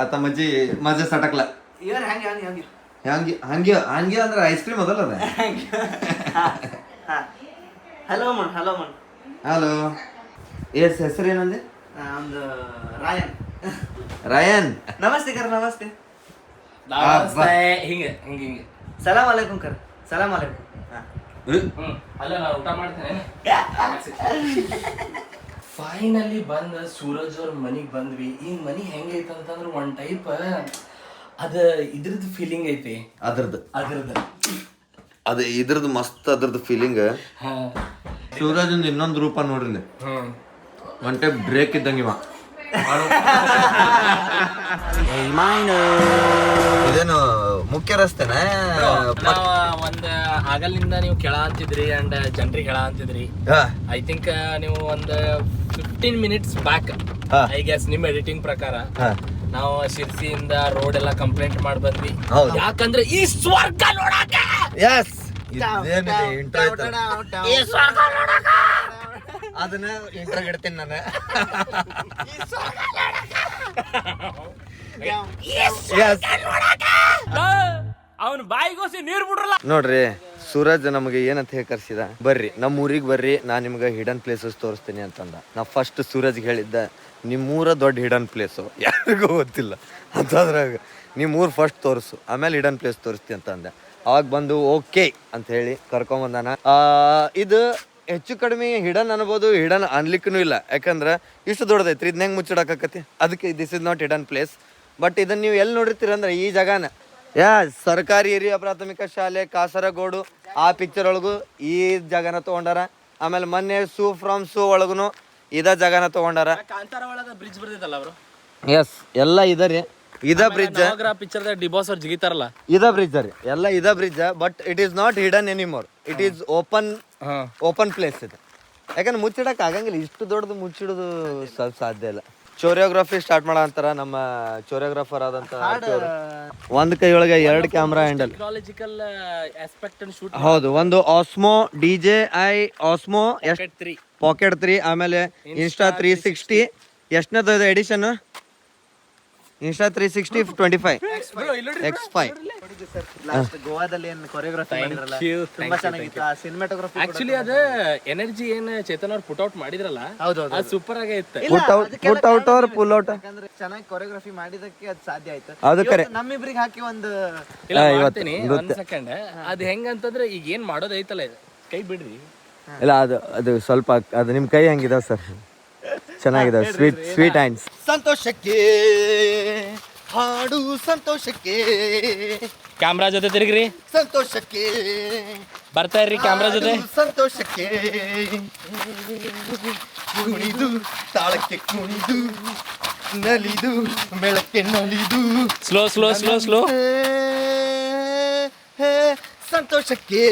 आता म्हणजे माझ्या सटकला ಇವ್ರು ಹಂಗೆ ಹಂಗೆ ಹಂಗೆ ಹಂಗೆ ಹಂಗೆ ಹಂಗೆ ಅಂದ್ರೆ ಐಸ್ ಕ್ರೀಮ್ ಅದಲ್ಲ ಅದ ಹಲೋ ಮನ್ ಹಲೋ ಹೆಸರು ಏನಂದೆ ಒಂದು ರಾಯನ್ ರಾಯನ್ ನಮಸ್ತೆ ಕರ್ ನಮಸ್ತೆ ಹಿಂಗೆ ಹಿಂಗೆ ಹಿಂಗೆ ಸಲಾಮ್ ಅಲೈಕುಂ ಕರ್ ಸಲಾಮ್ ಅಲೈಕುಂ ಅಲ್ಲ ನಾನು ಊಟ ಮಾಡ್ತೇನೆ ಫೈನಲಿ ಬಂದ ಸೂರಜ್ ಅವ್ರ ಮನಿಗೆ ಬಂದ್ವಿ ಈ ಮನಿ ಹೆಂಗೈತೆ ಅಂತಂದ್ರೆ ಒನ್ ಟೈಪ್ ಅದ ಇದ್ರದ್ದು ಫೀಲಿಂಗ್ ಐತಿ ಅದ್ರದ್ದು ಅದ್ರದ್ದು ಇದ್ರದ್ದು ಮಸ್ತ್ ಅದ್ರದ್ದು ಫೀಲಿಂಗ್ ಹಾ ಶಿವರಾಜಂದು ಇನ್ನೊಂದು ರೂಪ ನೋಡ್ರಿ ಒನ್ ಟೈಪ್ ಬ್ರೇಕ್ ಇದ್ದಂಗೆ ಇವ ಇದೇನು ಮುಖ್ಯ ರಸ್ತೆನಾ ನಾವ್ ಒಂದ್ ಆಗಲಿಂದ ನೀವು ಕೇಳ ಅಂತಿದ್ರಿ ಅಂಡ್ ಜನರಿಗೆ ಹೇಳ ಅಂತಿದ್ರಿ ಐ ಥಿಂಕ್ ನೀವು ಒಂದ್ 15 ಮಿನಿಟ್ಸ್ ಬ್ಯಾಕ್ ಐ ಗೆಸ್ ನಿಮ್ ಎಡಿಟಿಂಗ್ ಪ್ರಕಾರ ನಾವು ಶಿರ್ಸಿಯಿಂದ ರೋಡ್ ಎಲ್ಲ ಕಂಪ್ಲೇಂಟ್ ಮಾಡಿ ಬಂದ್ವಿ ಹೌದು. ಯಾಕಂದ್ರೆ ಈ ಸ್ವರ್ಗ ನೋಡಕ ಎಸ್ ಇಂಟ್ರೋ ಅದನ್ನ ಇಂಟ್ರೋ ಇಡ್ತೀನಿ ನಾನು ಅವನ್ ಬಾಯಿಗೋಸಿ ನೀರ್ ಬಿಡ್ರಲ್ಲ ನೋಡ್ರಿ ಸೂರಜ್ ನಮಗೆ ಏನಂತ ಹೇಳಿ ಕರ್ಸಿದ ಬರ್ರಿ ನಮ್ಮ ಊರಿಗೆ ಬರ್ರಿ ನಾ ನಿಮ್ಗೆ ಹಿಡನ್ ಪ್ಲೇಸಸ್ ತೋರಿಸ್ತೀನಿ ಅಂತಂದ ನಾ ಫಸ್ಟ್ ಸೂರಜ್ಗೆ ಹೇಳಿದ್ದ ನಿಮ್ಮೂರ ದೊಡ್ಡ ಹಿಡನ್ ಪ್ಲೇಸು ಯಾರಿಗೂ ಗೊತ್ತಿಲ್ಲ ಅಂತಂದ್ರಾಗ ನಿಮ್ಮೂರು ಫಸ್ಟ್ ತೋರಿಸು ಆಮೇಲೆ ಹಿಡನ್ ಪ್ಲೇಸ್ ತೋರಿಸ್ತೀನಿ ಅಂತ ಅಂದೆ ಅವಾಗ ಬಂದು ಓಕೆ ಅಂತ ಹೇಳಿ ಕರ್ಕೊಂಬಂದಾನ ಇದು ಹೆಚ್ಚು ಕಡಿಮೆ ಹಿಡನ್ ಅನ್ಬೋದು ಹಿಡನ್ ಅನ್ಲಿಕ್ಕೂ ಇಲ್ಲ ಯಾಕಂದ್ರೆ ಇಷ್ಟು ದೊಡ್ಡದೈತ್ರಿ ಇದನ್ನ ಹೆಂಗೆ ಮುಚ್ಚಿಡಕತ್ತಿ ಅದಕ್ಕೆ this is not hidden place but ಇದನ್ನ ನೀವು ಎಲ್ಲಿ ನೋಡಿರ್ತೀರಿ ಅಂದ್ರೆ ಈ ಜಾಗನ ಸರ್ಕಾರಿ ಹಿರಿಯ ಪ್ರಾಥಮಿಕ ಶಾಲೆ ಕಾಸರಗೋಡು ಆ ಪಿಕ್ಚರ್ ಒಳಗು ಈ ಜಾಗನ ತಗೊಂಡಾರ ಆಮೇಲೆ ಮೊನ್ನೆ ಸೂ ಫ್ರಮ್ ಸೂ ಒಳಗುನು ಇದ ಜಾಗನ ತಗೊಂಡಾರ ಕಾಂತಾರ ಒಳಗ ಬ್ರಿಡ್ಜ್ ಬರ್ದಿದ್ದಲ್ಲ ಅವರು ಎಸ್ ಎಲ್ಲ ಇದರಿ ಇದ ಬ್ರಿಡ್ಜ್ ಪಿಕ್ಚರ್ ಡಿಬೋಸ್ ಅವ್ರು ಜಿಗಿತಾರಲ್ಲ ಇದ ಬ್ರಿಡ್ಜ್ ರೀ ಎಲ್ಲ ಇದ bridge but it is not hidden anymore it is open place ಇದು ಯಾಕಂದ್ರೆ ಮುಚ್ಚಿಡಕ್ ಆಗಂಗಿಲ್ಲ ಇಷ್ಟು ದೊಡ್ಡದು ಮುಚ್ಚಿಡೋದು ಸ್ವಲ್ಪ ಸಾಧ್ಯ ಇಲ್ಲ ಚೋರಿಯೋಗ್ರಫಿ ಸ್ಟಾರ್ಟ್ ಮಾಡೋ ಅಂತಾರ ನಮ್ಮ ಚೋರಿಯೋಗ್ರಾಫರ್ ಆದಂತ ಒಂದ್ ಕೈ ಒಳಗೆ 2 ಕ್ಯಾಮ್ರಾ ಹ್ಯಾಂಡಲ್ ಟೆಕ್ನಾಲಜಿಕಲ್ ಆಸ್ಪೆಕ್ಟ್ ಅನ್ನು ಶೂಟ್ ಹೌದು ಒಂದು ಆಸ್ಮೋ DJI ಆಸ್ಮೋ ಪಾಕೆಟ್ 3 ಆಮೇಲೆ ಇನ್ಸ್ಟಾ 360 ಎಷ್ಟನೇದು ಇದು ಎಡಿಷನ್ ಇನ್ಸ್ಟಾ 360 25 X5 ಲಾಸ್ಟ್ ಗೋವಾದಲ್ಲಿ ಏನು ಕೊರಿಯೋಗ್ರಫಿ ಮಾಡಿದ್ರಲ್ಲ ತುಂಬಾ ಚೆನ್ನಾಗಿತ್ತು ಆ ಸಿನಿಮಾಟೋಗ್ರಫಿ ಆಕ್ಚುಲಿ ಅದ ಎನರ್ಜಿ ಏನ್ ಚೇತನ್ ಅವ್ರು ಪುಟ್ ಔಟ್ ಮಾಡಿದ್ರಲ್ಲ ಅದು ಸೂಪರ್ ಆಗೇ ಇತ್ತು ಪುಟ್ ಔಟ್ ಅವ್ರ ಪುಲ್ ಔಟ್ ಯಾಕಂದ್ರೆ ಚೆನ್ನಾಗಿ ಕೊರಿಯೋಗ್ರಫಿ ಮಾಡಿದಕ್ಕೆ ಅದು ಸಾಧ್ಯ ಆಯ್ತು ಅದು ಕರೆ ನಮ್ಮಿಬ್ರಿಗೆ ಹಾಕಿ ಒಂದು ಇಲ್ಲ ಮಾಡ್ತೀನಿ ಒಂದ್ ಸೆಕೆಂಡ್ ಅದ್ ಹೆಂಗಂತಂದ್ರೆ ಈಗ ಏನ್ ಮಾಡೋದ್ ಐತಲ್ಲ ಇದು ಕೈ ಬಿಡ್ರಿ ಇಲ್ಲ ಅದು ಸ್ವಲ್ಪ ಅದು ನಿಮ್ ಕೈ ಹಂಗಿದಾವ ಸರ್ ಚೆನ್ನಾಗಿದಾವೆ ಸ್ವೀಟ್ ಹ್ಯಾಂಡ್ಸ್ ಸಂತೋಷಕ್ಕೆ ಹಾಡು ಸಂತೋಷಕ್ಕೆ ಕ್ಯಾಮ್ರಾ ಜೊತೆ ತಿರುಗ್ರಿ ಸಂತೋಷಕ್ಕೆ ಬರ್ತಾ ಇರ್ರಿ ಕ್ಯಾಮ್ರಾ ಜೊತೆ ಸಂತೋಷಕ್ಕೆ ಕುಣಿದು ತಾಳಕ್ಕೆ ಕುಣಿದು ನಲಿದು ಬೆಳಕ್ಕೆ ನಲಿದು ಸ್ಲೋ ಸ್ಲೋ ಸ್ಲೋ ಸ್ಲೋ ಸಂತೋಷಕ್ಕೆ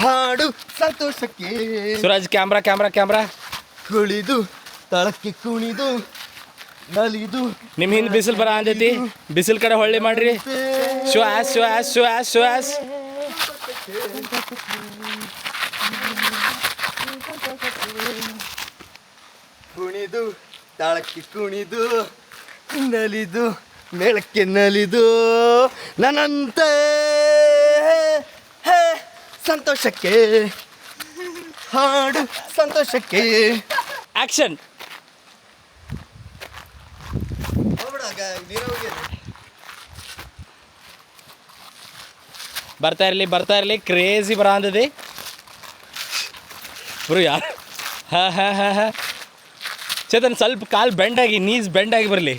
ಹಾಡು ಸಂತೋಷಕ್ಕೆ ಸುರಾಜ್ ಕ್ಯಾಮ್ರಾ ಕ್ಯಾಮ್ರಾ ಕ್ಯಾಮ್ರಾ ಕುಳಿದು ತಳಕ್ಕೆ ಕುಣಿದು ನಲಿದು ನಿಮ್ ಹಿಂದ್ ಬಿಸಿಲ್ ಬರ ಅಂದೈತಿ ಬಿಸಿಲ್ ಕಡೆ ಹೊಳ್ಳಿ ಮಾಡ್ರಿ show as show as show as show as ಕುಣಿದು ತಾಳಕ್ಕೆ ಕುಣಿದು ನಲಿದು ಮೇಳಕ್ಕೆ ನಲಿದು ನನ್ನಂತೆ ಸಂತೋಷಕ್ಕೆ ಹಾಡು ಸಂತೋಷಕ್ಕೆ ಆಕ್ಷನ್ ಬರ್ತಾ ಇರ್ಲಿ ಕ್ರೇಜಿ ಬರ ಅಂದದಿ ಬ್ರೋ ಯಾರು ಹಾ ಚೇತನ್ ಸ್ವಲ್ಪ ಕಾಲ್ ಬೆಂಡ್ ಆಗಿ ನೀಸ್ ಬೆಂಡ್ ಆಗಿ ಬರಲಿ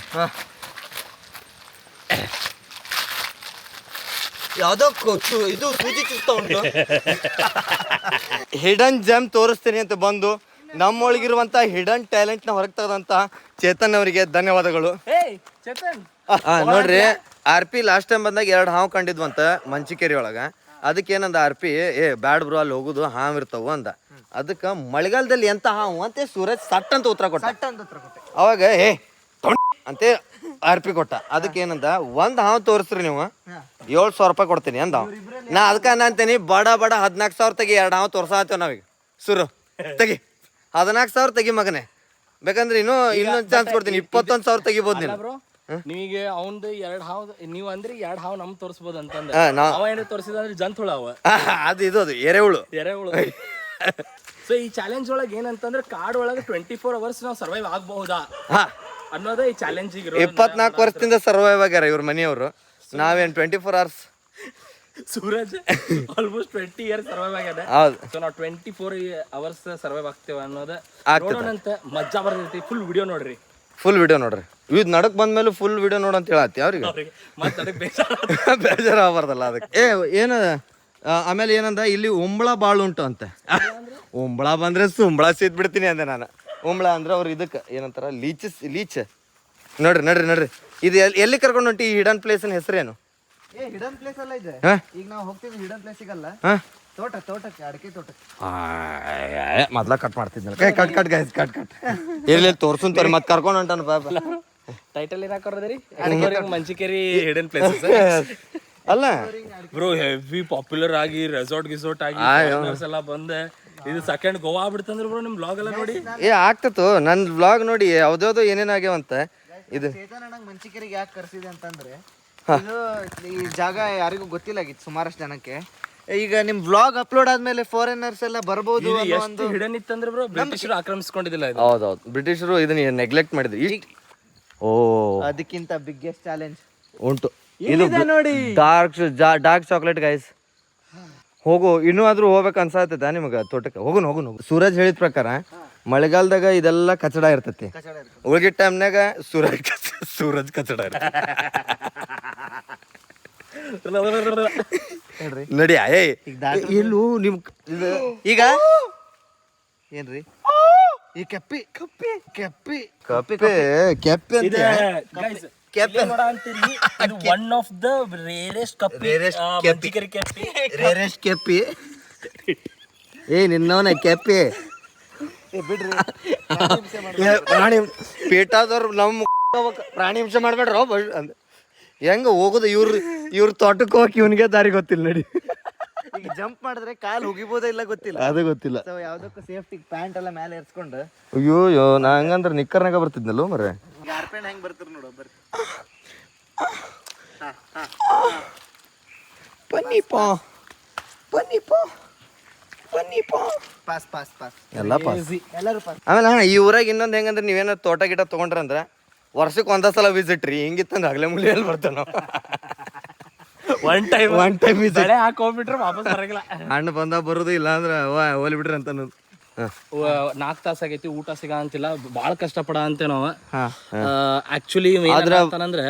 ಯಾವುದೋ ಇದು ಸೂಜಿ ಚುಸ್ತಾ ಉಂಟು ಹಿಡನ್ ಜೆಮ್ ತೋರಿಸ್ತೀನಿ ಅಂತ ಬಂದು ನಮ್ಮೊಳಗಿರುವಂತ ಹಿಡನ್ ಟ್ಯಾಲೆಂಟ್ ನ ಹೊರಗೆ ತೆಗೆದಂತ ಚೇತನ್ ಅವರಿಗೆ ಧನ್ಯವಾದಗಳು. ಚೇತನ್ ನೋಡ್ರಿ RP ಲಾಸ್ಟ್ ಟೈಮ್ ಬಂದಾಗ 2 ಹಾವು ಕಂಡಿದ್ವಂತ ಮಂಚಿಕೇರಿ ಒಳಗ. ಅದಕ್ಕೆ ಏನಂದ RP ಬ್ಯಾಡ್ ಬ್ರೋ ಅಲ್ಲಿ ಹೋಗುದು ಹಾವು ಇರ್ತಾವ ಅಂದ. ಅದಕ್ಕ ಮಳೆಗಾಲದಲ್ಲಿ ಎಂತ ಹಾವು ಅಂತ ಸೂರಜ್ ಸಟ್ ಅಂತ ಉತ್ತರ ಕೊಟ್ಟ. ಅವಾಗ ಅಂತೆ RP ಕೊಟ್ಟ. ಅದಕ್ಕೆ ಏನಂದ ಒಂದ್ ಹಾವು ತೋರಿಸ್ರಿ ನೀವು 7,000 ರೂಪಾಯಿ ಕೊಡ್ತೀನಿ ಅಂದ. ನಾ ಅದಕ್ಕ ಅಂತೀನಿ ಬಡ 14,000 ತೆಗಿ 2 ಹಾವು ತೋರ್ಸಾತೇವ್ ನಾವೀಗ. ಸುರು ತೆಗಿ 14,000 ತೆಗಿ ಮಗನೇ, ಬೇಕಂದ್ರೆ ಇನ್ನೊಂದು ಚಾನ್ಸ್ ಕೊಡ್ತೀನಿ, 21,000 ತೆಗಿಬೋದು ನೀನು. ಬ್ರೋ ನೀವೀಗ ಅವಂದು 2 ಹಾವು ನೀವು ಅಂದ್ರಿ 2 ಹಾವು ನಮ್ ತೋರಿಸ್ಬೋದು ಅಂತಂದ್ರೆ ಅವ ಏನೇ ತೋರಿಸಿದ್ರೆ ಜಂತುಳ ಅವ ಅದು ಎರೆಹುಳು. ಸೊ ಈ ಚಾಲೆಂಜ್ ಒಳಗೆ ಏನಂತಂದ್ರೆ ಕಾಡ್ ಒಳಗೆ 24 hours ನಾವು ಸರ್ವೈವ್ ಆಗಬಹುದಾ ಅನ್ನೋದೇ ಈ ಚಾಲೆಂಜ್. 24 ವರ್ಷದಿಂದ ಸರ್ವೈವ್ ಆಗ್ಯಾರ ಇವ್ರ ಮನೆಯವರು, ನಾವೇನ್ 24 hours. Suraj almost 20 years survive ಆಗ್ಯದ. ಹೌದು, ಸೊ ನಾವು 24 hours ಸರ್ವೈವ್ ಆಗ್ತೇವೆ ಅನ್ನೋದು ನೋಡೋಣಂತ. ಮಜಾ ಬರ್ತೈತಿ. ಫುಲ್ ವಿಡಿಯೋ ನೋಡ್ರಿ, ಫುಲ್ ವಿಡಿಯೋ ನೋಡ್ರಿ. ಇದು ನಡಕ್ ಬಂದ್ಮೇಲೆ ಫುಲ್ ವಿಡಿಯೋ ನೋಡು ಅಂತ ಹೇಳತ್ತಿ ಅವ್ರಿಗೆ. ಮತ್ತೆ ಅದಕ್ಕೆ ಬೇಜಾರ ಆಗ್ಬಾರ್ದಲ್ಲ ಅದಕ್ಕೆ. ಏನ ಆಮೇಲೆ ಏನಂದ ಇಲ್ಲಿ ಉಂಬಳ ಭಾಳ ಉಂಟು ಅಂತೆ. ಉಂಬಳ ಬಂದ್ರೆ ಸುಂಬಳ ಸೀತ್ ಬಿಡ್ತೀನಿ ಅಂದೆ ನಾನು. ಉಂಬಳ ಅಂದ್ರೆ ಅವ್ರು ಇದಕ್ಕೆ ಏನಂತಾರ ಲೀಚ್. ನೋಡ್ರಿ ಇದು ಎಲ್ಲಿ ಕರ್ಕೊಂಡು ಹೊಂಟಿ? ಈ ಹಿಡನ್ ಪ್ಲೇಸ್ ಹೆಸರೇನು? ಹಿಡನ್ ಪ್ಲೇಸ್ ಅಲ್ಲ ಇದೆ. ಈಗ ನಾವು ಹೋಗ್ತೀವಿ ಹಿಡನ್ ಪ್ಲೇಸ್ ಸಿಗಲ್ಲ, ತೋಟಕ್ಕೆ ಅಡಿಕೆ ತೋಟಕ್ಕೆ. ಮೊದ್ಲ ಕಟ್ ಮಾಡ್ತಿದ್ನಲ್ಲ. ಕಟ್ ಇರ್ಲಿ ತೋರ್ಸುನ್ ತೋರಿ ಮತ್ತೆ ಕರ್ಕೊಂಡು ಹೊಂಟಾನ ಪಾಪ. ಟೈಟಲ್ ಏನ್ ಹಾಕೋದ್ರಿ? ಮಂಚಿಕೇರಿ ಹಿಡನ್ ಪ್ಲೇಸಸ್ ಅಲ್ಲ ಬ್ರೋ, ಹೆವಿ ಪಾಪ್ಯುಲರ್ ಆಗಿ ರೆಸಾರ್ಟ್ ಆಗಿ ಎಲ್ಲ ಬಂದೆ. ಇದು ಸೆಕೆಂಡ್ ಗೋವಾ ಆಗ್ಬಿಡ್ತಂದ್ರೆ ಬ್ರೋ ನಿಮ್ ಬ್ಲಾಗ್ ಎಲ್ಲ ನೋಡಿ. ಆಗ್ತತ್ತು ನನ್ ಬ್ಲಾಗ್ ನೋಡಿ ಯಾವ್ದಾವ್ದು ಏನೇನಾಗ್ಯಾವಂತ. ಇದು ಚೇತನ್ ಅಣ್ಣ ಮಂಚಿಕೇರಿಗೆ ಯಾಕೆ ಕರ್ಸಿದೆ ಅಂತಂದ್ರೆ, ಇದು ಈ ಜಾಗ ಯಾರಿಗೂ ಗೊತ್ತಿಲ್ಲಾಗಿತ್ತು ಸುಮಾರಷ್ಟು ಜನಕ್ಕೆ. ಈಗ ನಿಮ್ ಬ್ಲಾಗ್ ಅಪ್ಲೋಡ್ ಆದ್ಮೇಲೆ ಫಾರಿನರ್ಸ್ ಎಲ್ಲ ಬರ್ಬೋದು. ಎಷ್ಟು ಹಿಡನ್ ಇತ್ತಂದ್ರೆ ಬ್ರೋ, ಬ್ರಿಟಿಷರು ಆಕ್ರಮಿಸ್ಕೊಂಡಿದ್ದಿಲ್ಲ. ಹೌದೌದು, ಬ್ರಿಟಿಷರು ಇದನ್ನ ನೆಗ್ಲೆಕ್ಟ್ ಮಾಡಿದ್ರು. ಅದಕ್ಕಿಂತ ಬಿಗ್ಗೆಸ್ಟ್ ಚಾಲೆಂಜ್ ಉಂಟು. ಇದು ನೋಡಿ ಡಾರ್ಕ್ ಚಾಕ್ಲೇಟ್ ಗೈಸ್. ಹೋಗು, ಇನ್ನೂ ಆದ್ರೂ ಹೋಗ್ಬೇಕು ಅನ್ಸಾತೈತ ನಿಮ್ಗೆ ತೋಟಕ್ಕೆ? ಹೋಗುನ್. ಸೂರಜ್ ಹೇಳಿದ ಪ್ರಕಾರ ಮಳೆಗಾಲದಾಗ ಇದೆಲ್ಲ ಕಚಡ ಇರ್ತೈತಿ, ಉಳ್ಗಿದ ಟೈಮ್ನಾಗ ಸೂರಜ್ ಕಚಡ ಇರ್ತೈತಿ. ನಡಿ ಎಲ್ಲೂ ನಿಮ್ ಈಗ ಏನ್ರಿ ಈ ಕೆಪ್ಪಿ ಒನ್ ಆಫ್ ದ ರೇರೆಸ್ಟ್ ಕೆಪ್ಪಿ. ನಿನ್ನವನ ಕೆಪ್ಪಿ ಬಿಡ್ರಿ. ಪ್ರಾಣಿ ಪೇಟಾದವ್ರು ನಮ್ಮ ಪ್ರಾಣಿ ಹಿಂಸೆ ಮಾಡ್ಬೇಡ್ರ. ಹೆಂಗ ಹೋಗುದು? ಇವ್ರ ತೋಟಕ್ಕೆ ಹೋಗಿ ಇವನಿಗೆ ದಾರಿ ಗೊತ್ತಿಲ್ಲ. ನಡಿ, ಈಗ ಜಂಪ್ ಮಾಡಿದ್ರೆ ಕಾಲ್ ಹೋಗಿಬೋದ ಇಲ್ಲ ಗೊತ್ತಿಲ್ಲ. ಅದು ಗೊತ್ತಿಲ್ಲ. ಸೊ ಯಾವ್ದಕ್ಕೂ ಸೇಫ್ಟಿ ಪ್ಯಾಂಟ್ ಎಲ್ಲ ಮೇಲೆ ಎರ್ಸ್ಕೊಂಡು. ಅಯ್ಯೋ ನಾ ಹಂಗಂದ್ರೆ ನಿಕ್ಕರ್ನಾಗ ಬರ್ತಿದ್ನಲ್ಲೋ ಮರ. ಗಾರ್ಪೆಂಡ್ ಹೆಂಗ್ ಬರ್ತಾರ ನೋಡು. ಬರ್ರಿ ಪಾಸ್ ಎಲ್ಲ ಪಾಸ್. ಎಲ್ಲರೂ ಪಾಸ್. ಆಮೇಲೆ ಈ ಊರಾಗ ಇನ್ನೊಂದು ಹೆಂಗಂದ್ರೆ ನೀವೇನೋ ತೋಟ ಗಿಟ ತೊಗೊಂಡ್ರಂದ್ರ ವರ್ಷಕ್ಕೆ ಒಂದ ಸಲ ವಿಸಿಟ್ ರೀ. ಹಿಂಗಿತ್ತಂದ್ರೆ ಹಗಲೆ ಮುಳಿಯಲ್ಲಿ ಬರ್ತಾವ ನಾವು. ಒನ್ ಟೈಮ್ ವಿಸಿಟ್ ಹಾಕೋಗ್ಬಿಟ್ರೆ ವಾಪಸ್ ಬರಂಗಿಲ್ಲ. ಹಣ್ಣು ಬಂದಾಗ ಬರೋದು, ಇಲ್ಲ ಅಂದ್ರೆ ಹೋಲಿ ಬಿಡ್ರಿ ಅಂತ. 4 ತಾಸ ಆಗೈತಿ, ಊಟ ಸಿಗ ಅಂತಿಲ್ಲ, ಬಾಳ ಕಷ್ಟ ಪಡ ಅಂತ ನಾವು. ಆಕ್ಚುಲಿ ಏನಂದ್ರೆ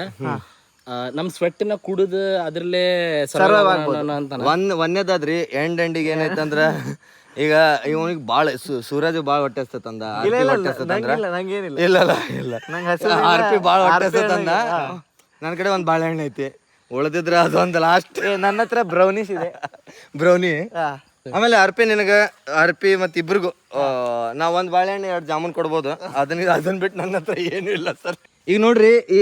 ನಮ್ ಸ್ವೆಟ್ ನ ಕುಡಿದು ಅದ್ರಲ್ಲೇ ಒಂದೇದಾದ್ರಿ ಎಂಡಿಗೆ ಏನೈತಂದ್ರ ಈಗ ಇವನಿಗೆ ಬಾಳ ಸೂರಜ್ ಬಾಳ ಹೊಟ್ಟೆ ಹಸ್ತಂದ. ಆರ್ಪಿ ಬಾಳ ಹೊಟ್ಟೆ ಹಸ್ತಂದ. ನನ್ ಕಡೆ ಒಂದ್ ಬಾಳೆಹಣ್ಣು ಐತಿ, ಉಳ್ದಿದ್ರ ಅದೊಂದ್ ಲಾಸ್ಟ್. ನನ್ನ ಹತ್ರ ಬ್ರೌನೀಸ್ ಇದೆ. ಬ್ರೌನಿ. ಆಮೇಲೆ ಅರ್ಪಿ ಮತ್ ಇಬ್ರಿಗೂ ನಾವ್ ಒಂದ್ ಬಾಳೆಹಣ್ಣು 2 ಜಾಮೂನ್ ಕೊಡ್ಬೋದು. ಅದನ್ನ ಬಿಟ್ಟು ನನ್ನ ಹತ್ರ ಏನು ಇಲ್ಲ ಸರ್. ಈಗ ನೋಡ್ರಿ, ಈ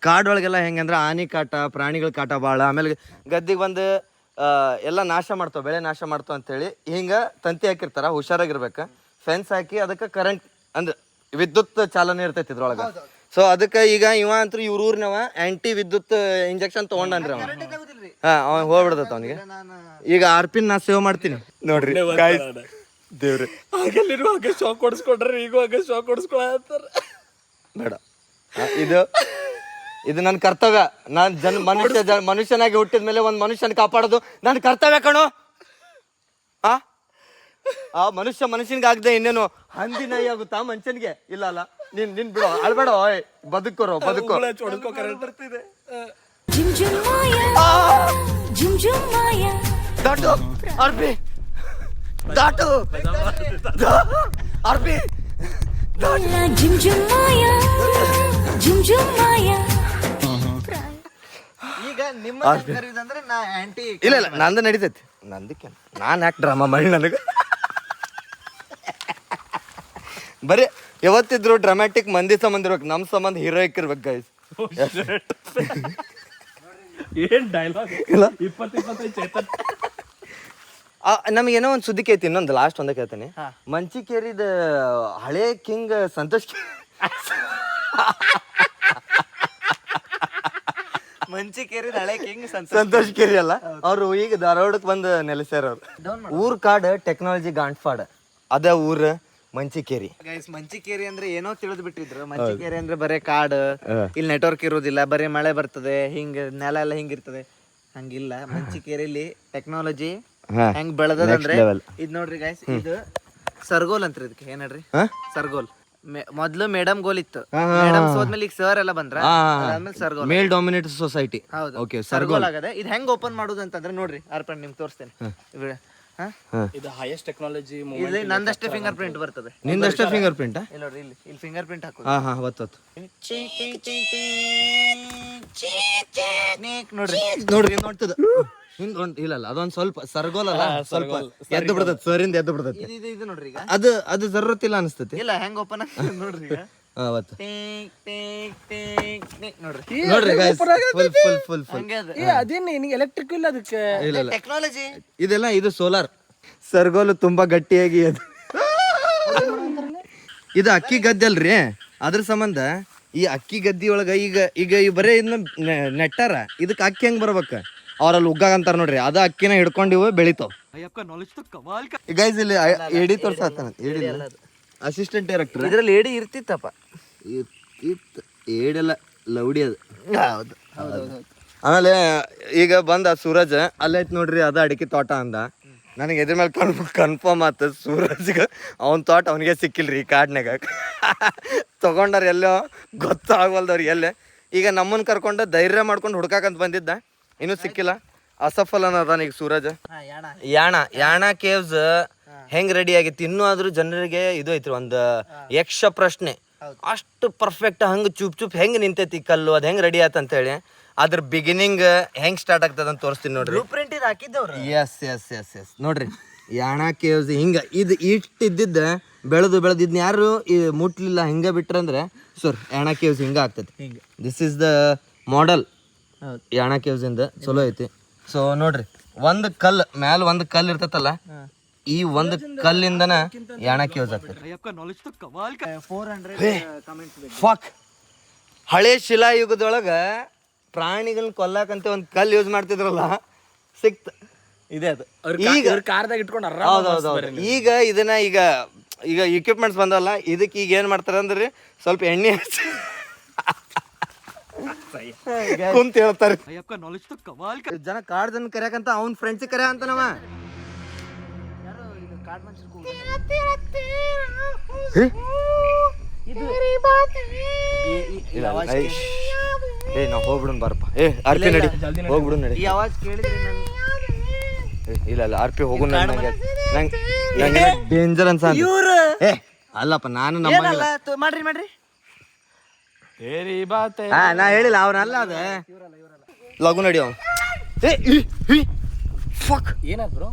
ಕಾಡೊಳಗೆಲ್ಲ ಹೆಂಗಂದ್ರ ಆನಿ ಕಾಟ, ಪ್ರಾಣಿಗಳ ಕಾಟ ಭಾಳ. ಆಮೇಲೆ ಗದ್ದಿಗೆ ಬಂದು ಎಲ್ಲ ನಾಶ ಮಾಡ್ತಾವ, ಬೆಳೆ ನಾಶ ಮಾಡ್ತಾವ ಅಂತೇಳಿ ಹಿಂಗ ತಂತಿ ಹಾಕಿರ್ತಾರ. ಹುಷಾರಾಗಿರ್ಬೇಕು. ಫೆನ್ಸ್ ಹಾಕಿ ಅದಕ್ಕೆ ಕರೆಂಟ್ ಅಂದ್ರೆ ವಿದ್ಯುತ್ ಚಾಲನೆ ಇರ್ತೈತಿ ಇದ್ರೊಳಗ. ಸೊ ಅದಕ್ಕೆ ಈಗ ಇವ ಅಂತೂ ಊರಿನವ ಆಂಟಿ ವಿದ್ಯುತ್ ಇಂಜೆಕ್ಷನ್ ತಗೊಂಡನ್ರಿ ಅವ. ಅವ ಹೋಗ್ಬಿಡ್ತೈತ ಅವನಿಗೆ. ಈಗ ಆರ್ಪಿನ್ ನಾ ಸೇವ್ ಮಾಡ್ತೀನಿ ನೋಡ್ರಿ ದೇವ್ರಿ. ಆಗಲ್ಲಿರುವಾಗ ಶಾಕ್ ಹೊಡ್ಸ್ಕೊಂಡ್ರೆ ಈಗ ಶಾಕ್ ಹೊಡ್ಸ್ಕೊಳತ್ತಾರ. ಬೇಡ, ಇದು ನನ್ನ ಕರ್ತವ್ಯ. ನಾನು ಮನುಷ್ಯನಾಗಿ ಹುಟ್ಟಿದ ಮೇಲೆ ಒಂದು ಮನುಷ್ಯನ ಕಾಪಾಡೋದು ನನ್ನ ಕರ್ತವ್ಯ ಕಣೋ. ಆ ಮನುಷ್ಯನಿಗೆ ಆಗದೆ ಇನ್ನೇನು ಹಂದಿ ನಾಯಿ ಆಗುತ್ತಾ ಮನುಷ್ಯನಿಗೆ? ಇಲ್ಲ ಅಲ್ಲ. ನಿನ್ ಬಿಡೋ, ಅಳ್ಬೇಡ, ಬದುಕೋ. ಬರ್ತಿದೆ. ದಾಟು ಅರ್ಪಿ, ದಾಟು ಅರ್ಪಿ. ಈಗ ನಿಮ್ಮ ಕರೀದಂದ್ರೆ ನಾ ಆಂಟಿ. ಇಲ್ಲ ನಂದು ನಡೀತೈತಿ. ನಂದಕ್ಕೆ ನಾನು ಯಾಕೆ ಡ್ರಾಮಾ ಮಾಡಿ ನನಗೆ ಬರೀ ಯಾವತ್ತಿದ್ರು ಡ್ರಾಮ್ಯಾಟಿಕ್ ಮಂದಿ ಸಂಬಂಧ ಇರ್ಬೇಕು. ನಮ್ಮ ಸಂಬಂಧ ಹೀರೋಯಿಕ್ ಇರ್ಬೇಕು ಗೈಸ್. ಏನ್ ಡೈಲಾಗ್ ಇಲ್ಲ. 25 ಚೇತನ್ ನಮಗೇನೋ ಒಂದು ಸುದ್ದಿ ಕೇಳ್ತೀನಿ, ಇನ್ನೊಂದು ಲಾಸ್ಟ್ ಒಂದೇ ಕೇಳ್ತೀನಿ. ಮಂಚಿಕೇರಿದ ಹಳೆ ಕಿಂಗ್ ಸಂತೋಷ್ ಮಂಚಿಕೇರಿದ ಹಳೆ ಕಿಂಗ್ ಸಂತೋಷ್ ಕೇರಿ ಅಲ್ಲ, ಅವ್ರು ಈಗ ಧಾರವಾಡಕ್ಕೆ ಬಂದು ನೆಲೆಸ್ಯಾರ. ಅವ್ರು ಊರ್ ಕಾಡ್ ಟೆಕ್ನಾಲಜಿ ಗಾಂಟ್ಫಾಡ್ ಅದ ಊರ್ ಮಂಚಿಕೇರಿ. ಗೈಸ್ ಮಂಚಿಕೇರಿ ಅಂದ್ರೆ ಏನೋ ತಿಳಿದ್ ಬಿಟ್ಟಿದ್ರು. ಮಂಚಿಕೇರಿ ಅಂದ್ರೆ ಬರೇ ಕಾಡು, ಇಲ್ಲಿ ನೆಟ್ವರ್ಕ್ ಇರೋದಿಲ್ಲ, ಬರೀ ಮಳೆ ಬರ್ತದೆ, ಹಿಂಗ ನೆಲ ಎಲ್ಲ ಹಿಂಗಿರ್ತದೆ. ಹಂಗಿಲ್ಲ, ಮಂಚಿಕೇರಿಲಿ ಟೆಕ್ನಾಲಜಿ ಹೆಂಗ್ ಬೆಳೆದಂದ್ರೆ ಇದ್ ನೋಡ್ರಿ ಗೈಸ್, ಇದು ಸರ್ಗೋಲ್ ಅಂತ್ರಿ. ಇದಕ್ಕೆ ಏನ್ ಹೇಳ್ರಿ, ಸರ್ಗೋಲ್. ಮೊದ್ಲು ಮೇಡಮ್ ಗೋಲ್ ಇತ್ತು, ಮೇಡಮ್ ಹೋದ್ಮೇಲೆ ಈಗ ಸರ್ ಎಲ್ಲ ಬಂದ್ರ, ಅದಾದ್ಮೇಲೆ ಸರ್ಗೋಲ್, ಮೇಲ್ ಡಾಮಿನೇಟೆಡ್ ಸೊಸೈಟಿ. ಹೌದು, ಓಕೆ, ಸರ್ಗೋಲ್ ಆಗದೆ. ಇದು ಹೆಂಗ್ ಓಪನ್ ಮಾಡುದು ಅಂತಂದ್ರೆ ನೋಡ್ರಿ, ಅರ್ಪಣ್ ನಿಮ್ಗೆ ತೋರಿಸ್ತೇನೆ. ಇದು ಹೈಯೆಸ್ಟ್ ಟೆಕ್ನಾಲಜಿ. ಇಲ್ಲಿ ನಂದಷ್ಟೇ ಫಿಂಗರ್ ಪ್ರಿಂಟ್ ಬರ್ತದೆ. ನಿಂದಷ್ಟೇ ಫಿಂಗರ್ ಪ್ರಿಂಟ್? ಇಲ್ಲ ನೋಡ್ರಿ, ಇಲ್ಲಿ ಫಿಂಗರ್ ಪ್ರಿಂಟ್ ಹಾಕೋದು. ಹಾ ಹೊತ್ತು ನೋಡ್ರಿ ನೋಡ್ರಿ ನೋಡ್ತದ ಇಲ್ಲ ಅದೊಂದ್ ಸ್ವಲ್ಪ ಸರ್ಗೋಲ್ ಅಲ್ಲ, ಸ್ವಲ್ಪ ಎದ್ದು ಬಿಡ್ತದ, ಸರಿಂದ ಎದ್ದು ಬಿಡ್ತೈತಿ. ಇದು ನೋಡ್ರಿ ಈಗ ಅದು ಜರೂರತ್ ಇಲ್ಲ ಅನಿಸ್ತೈತಿ. ಇಲ್ಲ ಹೆಂಗ್ ಓಪನ್ ಆಗ್ತದೆ ನೋಡ್ರಿ ಈಗ. ಅವತ್ತು ನೋಡ್ರಿ ನೋಡ್ರಿ guys, full ಹಂಗೆ ಅದು. ಅದೇನು ನಿನಗೆ ಎಲೆಕ್ಟ್ರಿಕ್ ಇಲ್ಲ ಅದಕ್ಕೆ? ಇಲ್ಲ ಟೆಕ್ನಾಲಜಿ ಇದೆಲ್ಲ ಇದು ಸೋಲಾರ್. ಸರ್ಗೋಲು ತುಂಬಾ ಗಟ್ಟಿಯಾಗಿ ಅದು ಇದು ಅಕ್ಕಿ ಗದ್ದೆ ಅಲ್ರಿ, ಅದ್ರ ಸಂಬಂಧ ಈ ಅಕ್ಕಿ ಗದ್ದಿ ಒಳಗ ಈಗ ಈ ಬರೇ ಇದನ್ನ ನೆಟ್ಟಾರ, ಇದಕ್ಕೆ ಅಕ್ಕಿ ಹೆಂಗ್ ಬರ್ಬೇಕ, ಅವ್ರಲ್ಲಿ ಉಗ್ಗಾಗ ಅಂತಾರ ನೋಡ್ರಿ, ಅದ ಅಕ್ಕಿನ ಹಿಡ್ಕೊಂಡಿವ ಬೆಳಿತಾವ. ಗೈಸ್ ಇಲ್ಲಿ ಎಡಿ ತೋರ್ಸಾತಾನ, ಅಸಿಸ್ಟೆಂಟ್ ಡೈರೆಕ್ಟರ್. ಇದ್ರಲ್ಲಿ ಏಡಿ ಇರ್ತಿತ್ತಪ್ಪ. ಏಡೆಲ್ಲ ಲೌಡಿ ಅದು. ಹೌದು ಆಮೇಲೆ ಈಗ ಬಂದ ಸೂರಜ್ ಅಲ್ಲೈತ್ ನೋಡ್ರಿ, ಅದ ಅಡಿಕೆ ತೋಟ ಅಂದ. ನನಗೆ ಎದ್ರ ಮೇಲೆ ಕನ್ಫರ್ಮ್ ಆತ, ಸೂರಜ್ಗೆ ಅವನ ತೋಟ ಅವನಿಗೆ ಸಿಕ್ಕಿಲ್ರಿ ಈ ಕಾಡ್ನಾಗ. ತಗೊಂಡಾರ ಎಲ್ಲೋ ಗೊತ್ತಾಗವಲ್ದವ್ರಿಗೆ ಎಲ್ಲೇ. ಈಗ ನಮ್ಮನ್ನ ಕರ್ಕೊಂಡು ಧೈರ್ಯ ಮಾಡ್ಕೊಂಡು ಹುಡ್ಕಾಕಂತ ಬಂದಿದ್ದ, ಇನ್ನೂ ಸಿಕ್ಕಿಲ್ಲ. ಅಸಫಲ್ ಅನ್ನೋದಾನ ಈಗ ಸೂರಜ್. ಯಾಣ ಕೇವ್ಸ್ ಹೆಂಗ್ ರೆಡಿ ಆಗೈತಿ, ಇನ್ನೂ ಆದ್ರೂ ಜನರಿಗೆ ಇದು ಐತ್ರಿ ಒಂದು ಯಕ್ಷ ಪ್ರಶ್ನೆ. ಅಷ್ಟು ಪರ್ಫೆಕ್ಟ್ ಹಂಗ ಚೂಪ್ ಹೆಂಗ್ ನಿಂತೈತಿ ಕಲ್ಲು, ಅದ್ ಹೆಂಗ್ ರೆಡಿ ಆತ ಅಂತ ಹೇಳಿ ಅದ್ರ ಬಿಗಿನಿಂಗ್ ಹೆಂಗ್ ಸ್ಟಾರ್ಟ್ ಆಗ್ತದ ಅಂತ ತೋರಿಸ್ತೀನಿ ನೋಡ್ರಿ. ಪ್ರಿಂಟ್ ಇದು ಹಾಕಿದ್ದವ್ರು. ಎಸ್ ನೋಡ್ರಿ, ಯಾಣ ಕೇವ್ಸ್ ಹಿಂಗ ಇದು ಇದ್ದಿದ್ದ ಬೆಳೆದು ಇದನ್ನ ಯಾರು ಮುಟ್ಲಿಲ್ಲ, ಹಿಂಗ ಬಿಟ್ರಂದ್ರೆ ಸರ್ ಯಾಣ ಕೇವ್ಸ್ ಹಿಂಗ ಆಗ್ತೈತಿ. This is the model Yana caves ಇಂದ. ಚಲೋ ಐತಿ. ಸೊ ನೋಡ್ರಿ, ಒಂದ್ ಕಲ್ ಮ್ಯಾಲ ಒಂದ್ ಕಲ್ ಇರ್ತೈತಲ್ಲ, ಈ ಒಂದ್ ಕಲ್ಲಿಂದನ ಯಾಣ ಕೇವ್ಸ್ ಆಗ್ತೈತಿ. ಫಕ್, ಹಳೆ ಶಿಲಾಯುಗದೊಳಗ ಪ್ರಾಣಿಗಳನ್ನ ಕೊಲ್ಲಾಕಂತ ಒಂದ್ ಕಲ್ ಯೂಸ್ ಮಾಡ್ತಿದ್ರಲ್ಲ, ಸಿಕ್ತ ಇದೆ ಅದು. ಈಗ ಕಾರ್ದಾಗ ಇಟ್ಕೊಂಡು ಹೌದೌದು. ಈಗ ಇದನ್ನ ಈಗ ಇಕ್ವಿಪ್ಮೆಂಟ್ಸ್ ಬಂದಲ್ಲ, ಇದಕ್ಕೆ ಈಗ ಏನ್ ಮಾಡ್ತಾರ ಅಂದ್ರೆ ಸ್ವಲ್ಪ ಎಣ್ಣೆ ಹಚ್ಚಿ ಕುಂತ ಹೇಳ್ತಾರೆ. ಜನ ಕಾಡ್ ಜನ ಕರ್ಯಾಕಂತ ಅವ್ನ ಫ್ರೆಂಡ್ಸ್ ಕರ್ಯಾ ಅಂತ ನಾವ. ನಾವ್ ಹೋಗ್ಬಿಡೋಣ ಬಾರಪ್ಪ. ಆರ್ಪಿ ನಡಿ, ಹೋಗ್ಬಿಡು ನಡಿ. ಈ ಆವಾಜ್ ಕೇಳಿದ್ರೆ ಇಲ್ಲ ಆರ್ಪಿ ಹೋಗು. ನಂಗೆ ಡೇಂಜರ್ ಅನ್ಸ. ಅಲ್ಲಪ್ಪ, ನಾನು ನಮ್ಮ ಮಾಡ್ರಿ ನಾ ಹೇಳಿಲ್ಲ ಅವನಲ್ಲ, ಅದ ಲಘು ನಡಿ ಅವ. ಫಕ್, ಏನಾದ್ ಬ್ರೋ?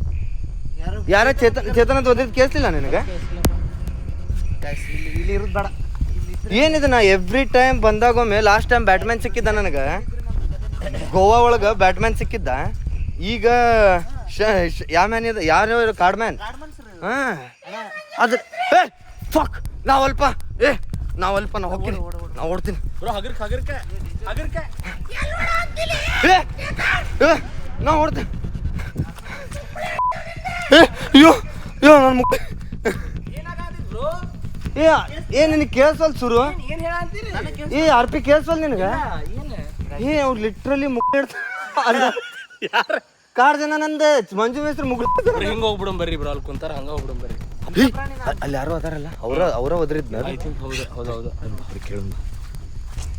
ಯಾರ ಚೇತನ ಓದಿದ್ ಕೇಳಿಸ್ಲಿಲ್ಲ ನಿನಗ? ಇಲ್ಲಿ ಇರೋದು ಬೇಡ. ಏನಿದೆ, ನಾ ಎವ್ರಿ ಟೈಮ್ ಬಂದಾಗೊಮ್ಮೆ, ಲಾಸ್ಟ್ ಟೈಮ್ ಬ್ಯಾಟ್ಮ್ಯಾನ್ ಸಿಕ್ಕಿದ್ದ ನನಗ ಗೋವಾ ಒಳಗ, ಬ್ಯಾಟ್ಮ್ಯಾನ್ ಸಿಕ್ಕಿದ್ದ. ಈಗ ಯಾವ ಮ್ಯಾನ್ ಇದೆ, ಯಾರು ಕಾರ್ಡ್ ಮ್ಯಾನ್. ಹಾ ಅದ್ರ ಫಕ್, ನಾವಲ್ಪ ನಾ ಹೋಗ್ತೀನಿ, ನಾ ಓಡ್ತೀನಿ. ನಾ ಓಡ್ತೀನಿ. ನನ್ನ ಮುಖ ನಿನಗೆ ಕೇಳಿಸಲ್ ಸುರು? ಆರ್ಪಿ ಕೇಳಿಸಲ್ ನಿನಗ? ಅವ್ರು ಲಿಟ್ರಲಿ ಮುಗ್ಳ ಕಾರ್ ಜನ ನಂದು ಮಂಜು ಮೇಸ್ತ್ರಿ ಮುಗ್ಳ ಹಿಂಗ ಹೋಗ್ಬಿಡಂ ಬರ್ರಿ ಬ್ರೋ, ಅಲ್ಲಿ ಕುಂತಾರ ಹಂಗ ಹೋಗ್ಬಿಡಂ ಬರ್ರಿ. ಅಲ್ಲಿ ಯಾರು ಅದಾರಲ್ಲ, ಅವರ ಒದ್ರಿದ್ನ. ಹೌದು ಕೇಳ,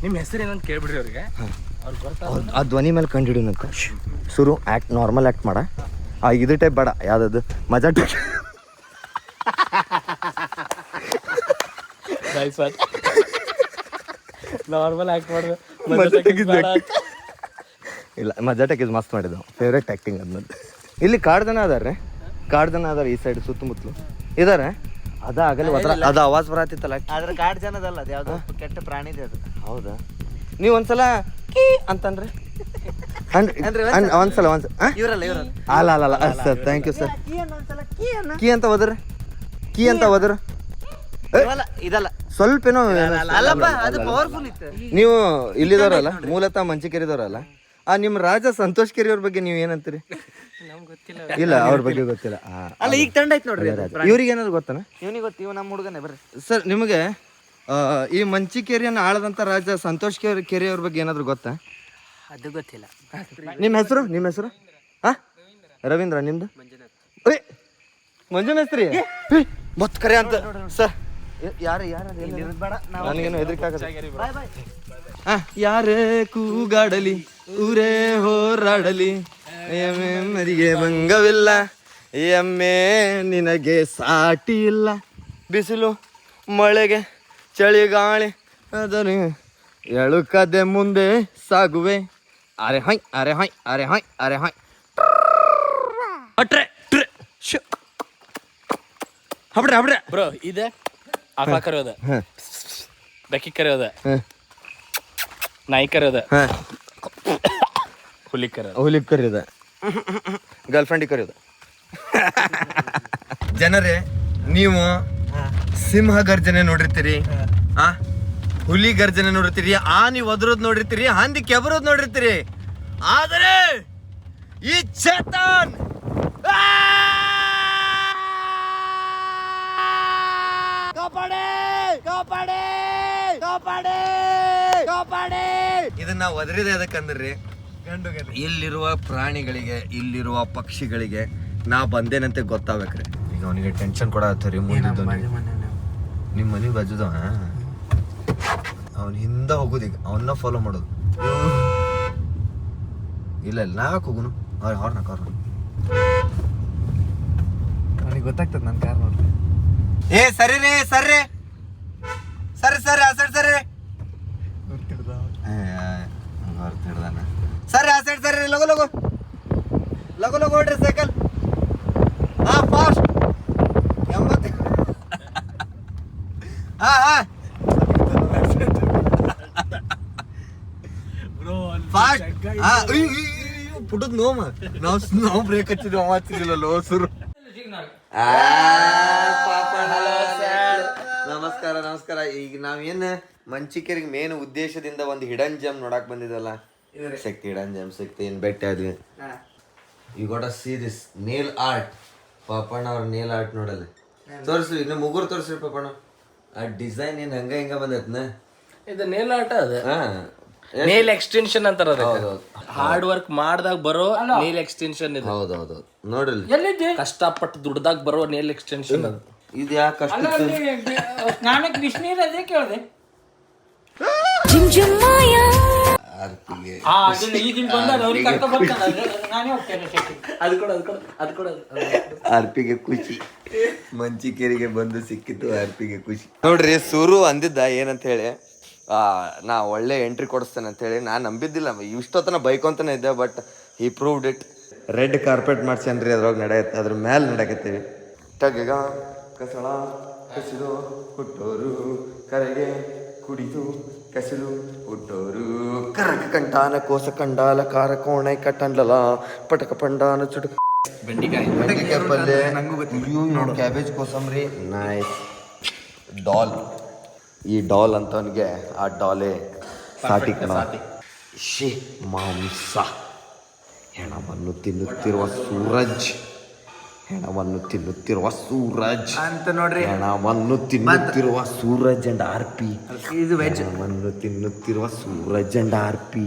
ನಿಮ್ಮ ಹೆಸರು ಏನಂತ ಕೇಳ್ಬಿಡ್ರಿ ಅವ್ರಿಗೆ. ಆ ಧ್ವನಿ ಮೇಲೆ ಕಂಡಿಡಿನಂತ. ಸುರು ಆಕ್ಟ್, ನಾರ್ಮಲ್ ಆಕ್ಟ್ ಮಾಡ. ಇದು ಟೈಪ್ ಬೇಡ, ಯಾವ್ದದು ಮಜಾ ಟೈಪ್. ನಾರ್ಮಲ್ ಆಕ್ಟ್ ಮಾಡಿದ್ರೆ ಇಲ್ಲ, ಮಜಾ ಟೆಕ್ ಮಸ್ತ್ ಮಾಡಿದ. ಫೇವ್ರೇಟ್ ಆ್ಯಕ್ಟಿಂಗ್ ಅದ್ನದ್ದು. ಇಲ್ಲಿ ಕಾಡ್ ಜನ ಅದಾರ ಈ ಸೈಡ್ ಸುತ್ತಮುತ್ತಲು ಇದಾರೆ. ಅದ ಆಗಲಿ ಅದು ಆವಾಜ್ ಬರತ್ತಿತ್ತಲ್ಲ, ಆದ್ರೆ ಕಾಡ್ ಜನದಲ್ಲ, ಅದು ಯಾವ್ದೋ ಕೆಟ್ಟ ಪ್ರಾಣಿದೆ ಅದು. ಹೌದಾ? ನೀವು ಒಂದ್ಸಲ ಕೀ ಅಂತಂದ್ರೆ ಒಂದ್ಸಲ ಇವ್ರಲ್ಲ ಅಲ್ಲ sir thank you sir. Key ಅಂತ ಹೋದ್ರೆ ಇದಲ್ಲ ಸ್ವಲ್ಪ ಏನೋ ಅಲ್ಲಪ್ಪ ಅದು ಪವರ್ಫುಲ್ ಇತ್ತು. ನೀವು ಇಲ್ಲಿದವ್ರಲ್ಲ, ಮೂಲತಃ ಮಂಚಿಕೇರಿದವ್ರಲ್ಲ. ನಿಮ್ಮ ರಾಜ ಸಂತೋಷ್ ಕೆರಿ ಅವ್ರ ಬಗ್ಗೆ ನೀವು ಏನಂತೀರಿ? ಇಲ್ಲ, ಅವ್ರ ಬಗ್ಗೆ ಗೊತ್ತಿಲ್ಲ. ಅಲ್ಲ ಈಗ ತಂಡ ಐತ್ ನೋಡ್ರಿ. ಇವ್ರಿಗೆ ಏನಾದ್ರು ಗೊತ್ತಾನ? ಇವನಿಗೆ ಗೊತ್ತು, ಇವ್ ನಮ್ಮ ಹುಡುಗನೇ ಬರ್ರಿ. ಸರ್ ನಿಮಗೆ ಈ ಮಂಚಿಕೇರಿಯನ್ನು ಆಳದಂತ ರಾಜ ಸಂತೋಷ್ ಕೆರಿ ಅವ್ರ ಬಗ್ಗೆ ಏನಾದ್ರು ಗೊತ್ತಾ? ಅದು ಗೊತ್ತಿಲ್ಲ. ನಿಮ್ಮ ಹೆಸರು ಹಾ? ರವೀಂದ್ರ. ನಿಮ್ದು? ಮಂಜುನಾಥ್ರಿ ಮತ್ ಕರೆ ಅಂತ ಸರ್. ಯಾರು ನನಗೇನು ಹೆದರಿಕೆ ಆಗಲ್ಲ. ಯಾರೇ ಕೂಗಾಡಲಿ ಊರೇ ಹೋರಾಡಲಿ, ಮರಿಗೆ ಭಂಗವಿಲ್ಲ, ಎಮ್ಮೆ ನಿನಗೆ ಸಾಟಿ ಇಲ್ಲ. ಬಿಸಿಲು ಮಳೆಗೆ ಚಳಿಗಾಳಿ ಅದನ್ನು ಎಳುಕದೆ ಮುಂದೆ ಸಾಗುವೆ. ಅರೆ ಹಾಯ್ ಅರೆ ಹಾಯ್ ಅರೆ ಹಾಯ್ ಅರೆ ಹಾಯ್ ಅಟ್ರೆ ಹಬ್ರೆ ಹಬ್ರೆ ಬ್ರೋ ಇದೆ ಆಕಳ ಕರೆಯೋದ, ಬೆಕ್ಕಿ ಕರೆಯೋದ, ನಾಯಿ ಕರೆಯೋದ, ಹುಲಿ ಕರೆಯೋದ, ಗರ್ಲ್ ಫ್ರೆಂಡಿಗೆ ಕರೆಯೋದ. ಜನರೇ, ನೀವು ಸಿಂಹ ಗರ್ಜನೆ ನೋಡಿರ್ತೀರಿ, ಹುಲಿ ಗರ್ಜನೆ ನೋಡಿರ್ತೀರಿ, ಆನಿ ಒದರೋದ್ ನೋಡಿರ್ತೀರಿ, ಹಂದಿ ಕೆಬರೋದ್ ನೋಡಿರ್ತೀರಿ. ಆದರೆ ಈ ಚೇತನ್ ಇದನ್ನ ಒದರಿದೆ ಅದಕ್ಕಂದ್ರಿ, ಇಲ್ಲಿರುವ ಪ್ರಾಣಿಗಳಿಗೆ, ಇಲ್ಲಿರುವ ಪಕ್ಷಿಗಳಿಗೆ ನಾ ಬಂದೇನಂತೆ ಗೊತ್ತಾಗ್ಬೇಕ್ರಿ. ಈಗ ಅವನಿಗೆ ಟೆನ್ಷನ್ ಕೊಡತ್ತೀರಿ. ಮುಂದಿದ್ದು ನಿಮ್ಮ ಮನೆ ಬಾಜುದ ಅವನ ಹಿಂದೆ ಹೋಗುದು, ಈಗ ಅವನ್ನ ಫಾಲೋ ಮಾಡೋದು. ಇಲ್ಲ ನಾಕ್ ಹೋಗುನು ಅವ್ರ ಅವನಿಗೆ ಗೊತ್ತಾಗ್ತದೆ ನನ್ನ ಕಾರ್ ನೋಡ್ರಿ. ಸರಿ ರೀ ಸರಿ ಸರಿ ಲಗು ಹೊಡ್ರಿ ಸೈಕಲ್. ಫಾಸ್ಟ್ 80. ಫಾಸ್ಟ್ ಪುಟದ್ ನೋಮ ನಾವು ಬ್ರೇಕ್ ಹಚ್ಚಿದ್ವಿ, ಅವ ಹಚ್ಚಿದಿಲ್ಲ ಲೋ ಸುರು. ನಮಸ್ಕಾರ. ಈಗ ನಾವೇನು ಮಂಚಿಕೇರಿಗೆ ಮೇನ್ ಉದ್ದೇಶದಿಂದ ಒಂದು ಹಿಡನ್ ಜಮ್ ನೋಡಕ್ ಬಂದಿದ್ದಲ್ಲ, ಶಕ್ತಿ ಹಿಡನ್ ಜಮ್ ಶಕ್ತಿ ಏನ್ ಬೆಟ್ಟ ಆದ್ವಿ. You got see this nail art. Papanna ಅವ್ರ ನೇಲ್ ಆರ್ಟ್ ನೋಡಲ್ಲ ತೋರಿಸ್ರಿ, ಇನ್ನು ಮುಗುರು ತೋರಿಸ್ರಿ ಪಾಪಣ್ಣ. ಆ ಡಿಸೈನ್ ಏನ್ ಹಂಗ ಬಂದೈತ್ನ? ಇದು ನೇಲ್ ಆಟ, ಅದ ನೇಲ್ ಎಕ್ಸ್ಟೆನ್ಷನ್ ಅಂತಾರ. ಹಾರ್ಡ್ ವರ್ಕ್ ಮಾಡ್ದಾಗ ಬರೋ ನೇಲ್ ಎಕ್ಸ್ಟೆನ್ಷನ್ ಇದು. ಹೌದೌದು ನೋಡ್ರಿ, ಕಷ್ಟಪಟ್ಟು ದುಡ್ದಾಗ ಬರೋ ನೇಲ್ ಎಕ್ಸ್ಟೆನ್ಷನ್ ಅದು. ಇದು ಯಾಕೆ ಕಷ್ಟ? ಸ್ನಾನಕ್ಕೆ ಬಿಸಿನೀರು ಅದೇ ಕೇಳಿದೆ. ಆರ್ಪಿಗೆ ಖುಷಿ, ಮಂಚಿಕೇರಿಗೆ ಬಂದು ಸಿಕ್ಕಿತ್ತು ಆರ್ಪಿಗೆ ಖುಷಿ. ನೋಡ್ರಿ, ಸೂರು ಅಂದಿದ್ದ ಏನಂತ ಹೇಳಿ, ನಾ ಒಳ್ಳೆ ಎಂಟ್ರಿ ಕೊಡಿಸ್ತೇನೆ ಅಂತ ಹೇಳಿ. ನಾನು ನಂಬಿದ್ದಿಲ್ಲ, ಇಷ್ಟೊತ್ತನ ಬೈಕೊಂತಾನೆ ಇದ್ದೆ, ಬಟ್ ಈ ಪ್ರೂವ್ಡ್ ಇಟ್. ರೆಡ್ ಕಾರ್ಪೆಟ್ ಮಾಡ್ಸ್ಯಾನ್ರಿ, ಅದ್ರೊಳಗೆ ನಡೆಯುತ್ತೆ, ಅದ್ರ ಮೇಲೆ ನಡೆಯಕತ್ತೀವಿ. ಟಗಗ ಕಸಳ ಕಸಿದು ಹುಟ್ಟೋರು ಕರೆಗೆ ಕುಡಿದು ಕಸಿದು ಹುಟ್ಟೋರು ಕರಕ ಕಂಟಾನ ಕೋಸ ಕಂಡಾಲ ಕಾರ ಕೋಣೆ ಕಟ್ಟಂಡಲ ಪಟಕ ಪಂಡಾನ ಚುಟಕ ಬೆಂಡಿಕಾಯಿ ಪಲ್ಯ, ಕ್ಯಾಬೇಜ್ ಕೋಸಂಬರಿ. ನೈಸ್. ಡಾಲ್, ಈ ಡಾಲ್ ಅಂತವನಿಗೆ ಆ ಡಾಲೇ ಸಾಟಿ ಕಣ. ಶೇ ಮಾಂಸ, ಹೆಣವನ್ನು ತಿನ್ನುತ್ತಿರುವ ಸೂರಜ್, ಹೆಣವನ್ನು ತಿನ್ನುತ್ತಿರುವ ಸೂರಜ್ ಅಂತ ನೋಡ್ರಿ. ಹೆಣವನ್ನು ತಿನ್ನುತ್ತಿರುವ ಸೂರಜ್ ಅಂಡ್ ಆರ್ಪಿ. ಇದು ವೆಜ್. ಹೆಣವನ್ನು ತಿನ್ನುತ್ತಿರುವ ಸೂರಜ್ ಅಂಡ್ ಆರ್ಪಿ.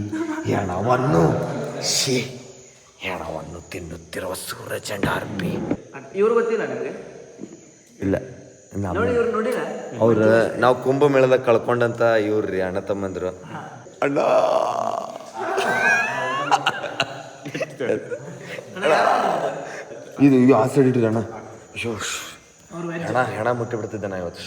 ಹೆಣವನ್ನು ತಿನ್ನುತ್ತಿರುವ ಸೂರಜ್ ಅಂಡ್ ಆರ್ಪಿ. ಇವ್ರು ಗೊತ್ತಿಲ್ಲ ನಿಮಗೆ? ಇಲ್ಲ, ನೋಡಿ ಇವ್ರು ನೋಡಿಲ್ಲ. ಅವ್ರ ನಾವು ಕುಂಭಮೇಳದಾಗ ಕಳ್ಕೊಂಡಂತ ಇವ್ರಿ ಅಣ್ಣ ತಮ್ಮಂದ್ರು. ಅಣ್ಣ ಇದು ಆ ಸೈಡ್ ಇಟ್ರಿ ಅಣ್ಣ. ಹೆಣ ಮುಟ್ಟಿ ಬಿಡ್ತಿದ್ದೆ ನಾ ಇವತ್ತು.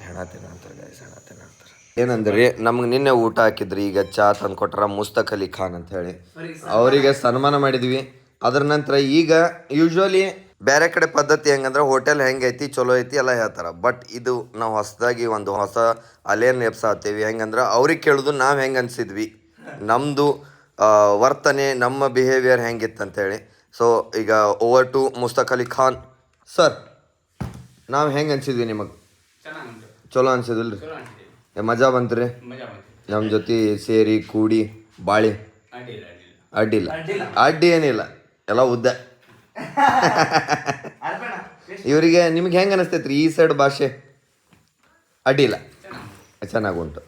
ಹೆಣ ತಿನ್ನಂತಾರೆ ಗೈಸ್, ಹೆಣ ತಿನ್ನಂತಾರೆ. ಏನಂದ್ರಿ, ನಮ್ಗೆ ನಿನ್ನೆ ಊಟ ಹಾಕಿದ್ರಿ, ಈಗ ಚಾ ತಂದು ಕೊಟ್ರ ಮುಸ್ತಕ್ ಅಲಿ ಖಾನ್ ಅಂತ ಹೇಳಿ ಅವರಿಗೆ ಸನ್ಮಾನ ಮಾಡಿದ್ವಿ. ಅದ್ರ ನಂತರ ಈಗ ಯೂಶ್ವಲಿ ಬೇರೆ ಕಡೆ ಪದ್ಧತಿ ಹೆಂಗಂದ್ರೆ ಹೋಟೆಲ್ ಹೆಂಗೈತಿ ಚಲೋ ಐತಿ ಎಲ್ಲ ಹೇಳ್ತಾರ. ಬಟ್ ಇದು ನಾವು ಹೊಸದಾಗಿ ಒಂದು ಹೊಸ ಅಲೆಯನ್ನು ಎಬ್ಸಾತೀವಿ. ಹೆಂಗಂದ್ರೆ ಅವ್ರಿಗೆ ಕೇಳೋದು ನಾವು ಹೆಂಗೆ ಅನ್ಸಿದ್ವಿ, ನಮ್ಮದು ವರ್ತನೆ, ನಮ್ಮ ಬಿಹೇವಿಯರ್ ಹೆಂಗಿತ್ತಂತೇಳಿ. ಸೊ ಈಗ over to Mushtaq Ali Khan sir. ನಾವು ಹೆಂಗೆ ಅನ್ಸಿದ್ವಿ ನಿಮಗೆ? ಚಲೋ ಅನ್ಸಿದಿಲ್ರಿ? ಮಜಾ ಬಂತ್ರಿ ನಮ್ಮ ಜೊತೆ ಸೇರಿ ಕೂಡಿ ಬಾಳಿ? ಅಡ್ಡಿಲ್ಲ, ಅಡ್ಡಿ ಏನಿಲ್ಲ, ಎಲ್ಲ ಉದ್ದ. ಇವರಿಗೆ ನಿಮ್ಗೆ ಹೆಂಗೆ ಅನಿಸ್ತೈತ್ರಿ ಈ ಸೈಡ್ ಭಾಷೆ? ಅಡ್ಡಿಲ್ಲ, ಚೆನ್ನಾಗಿ ಉಂಟು.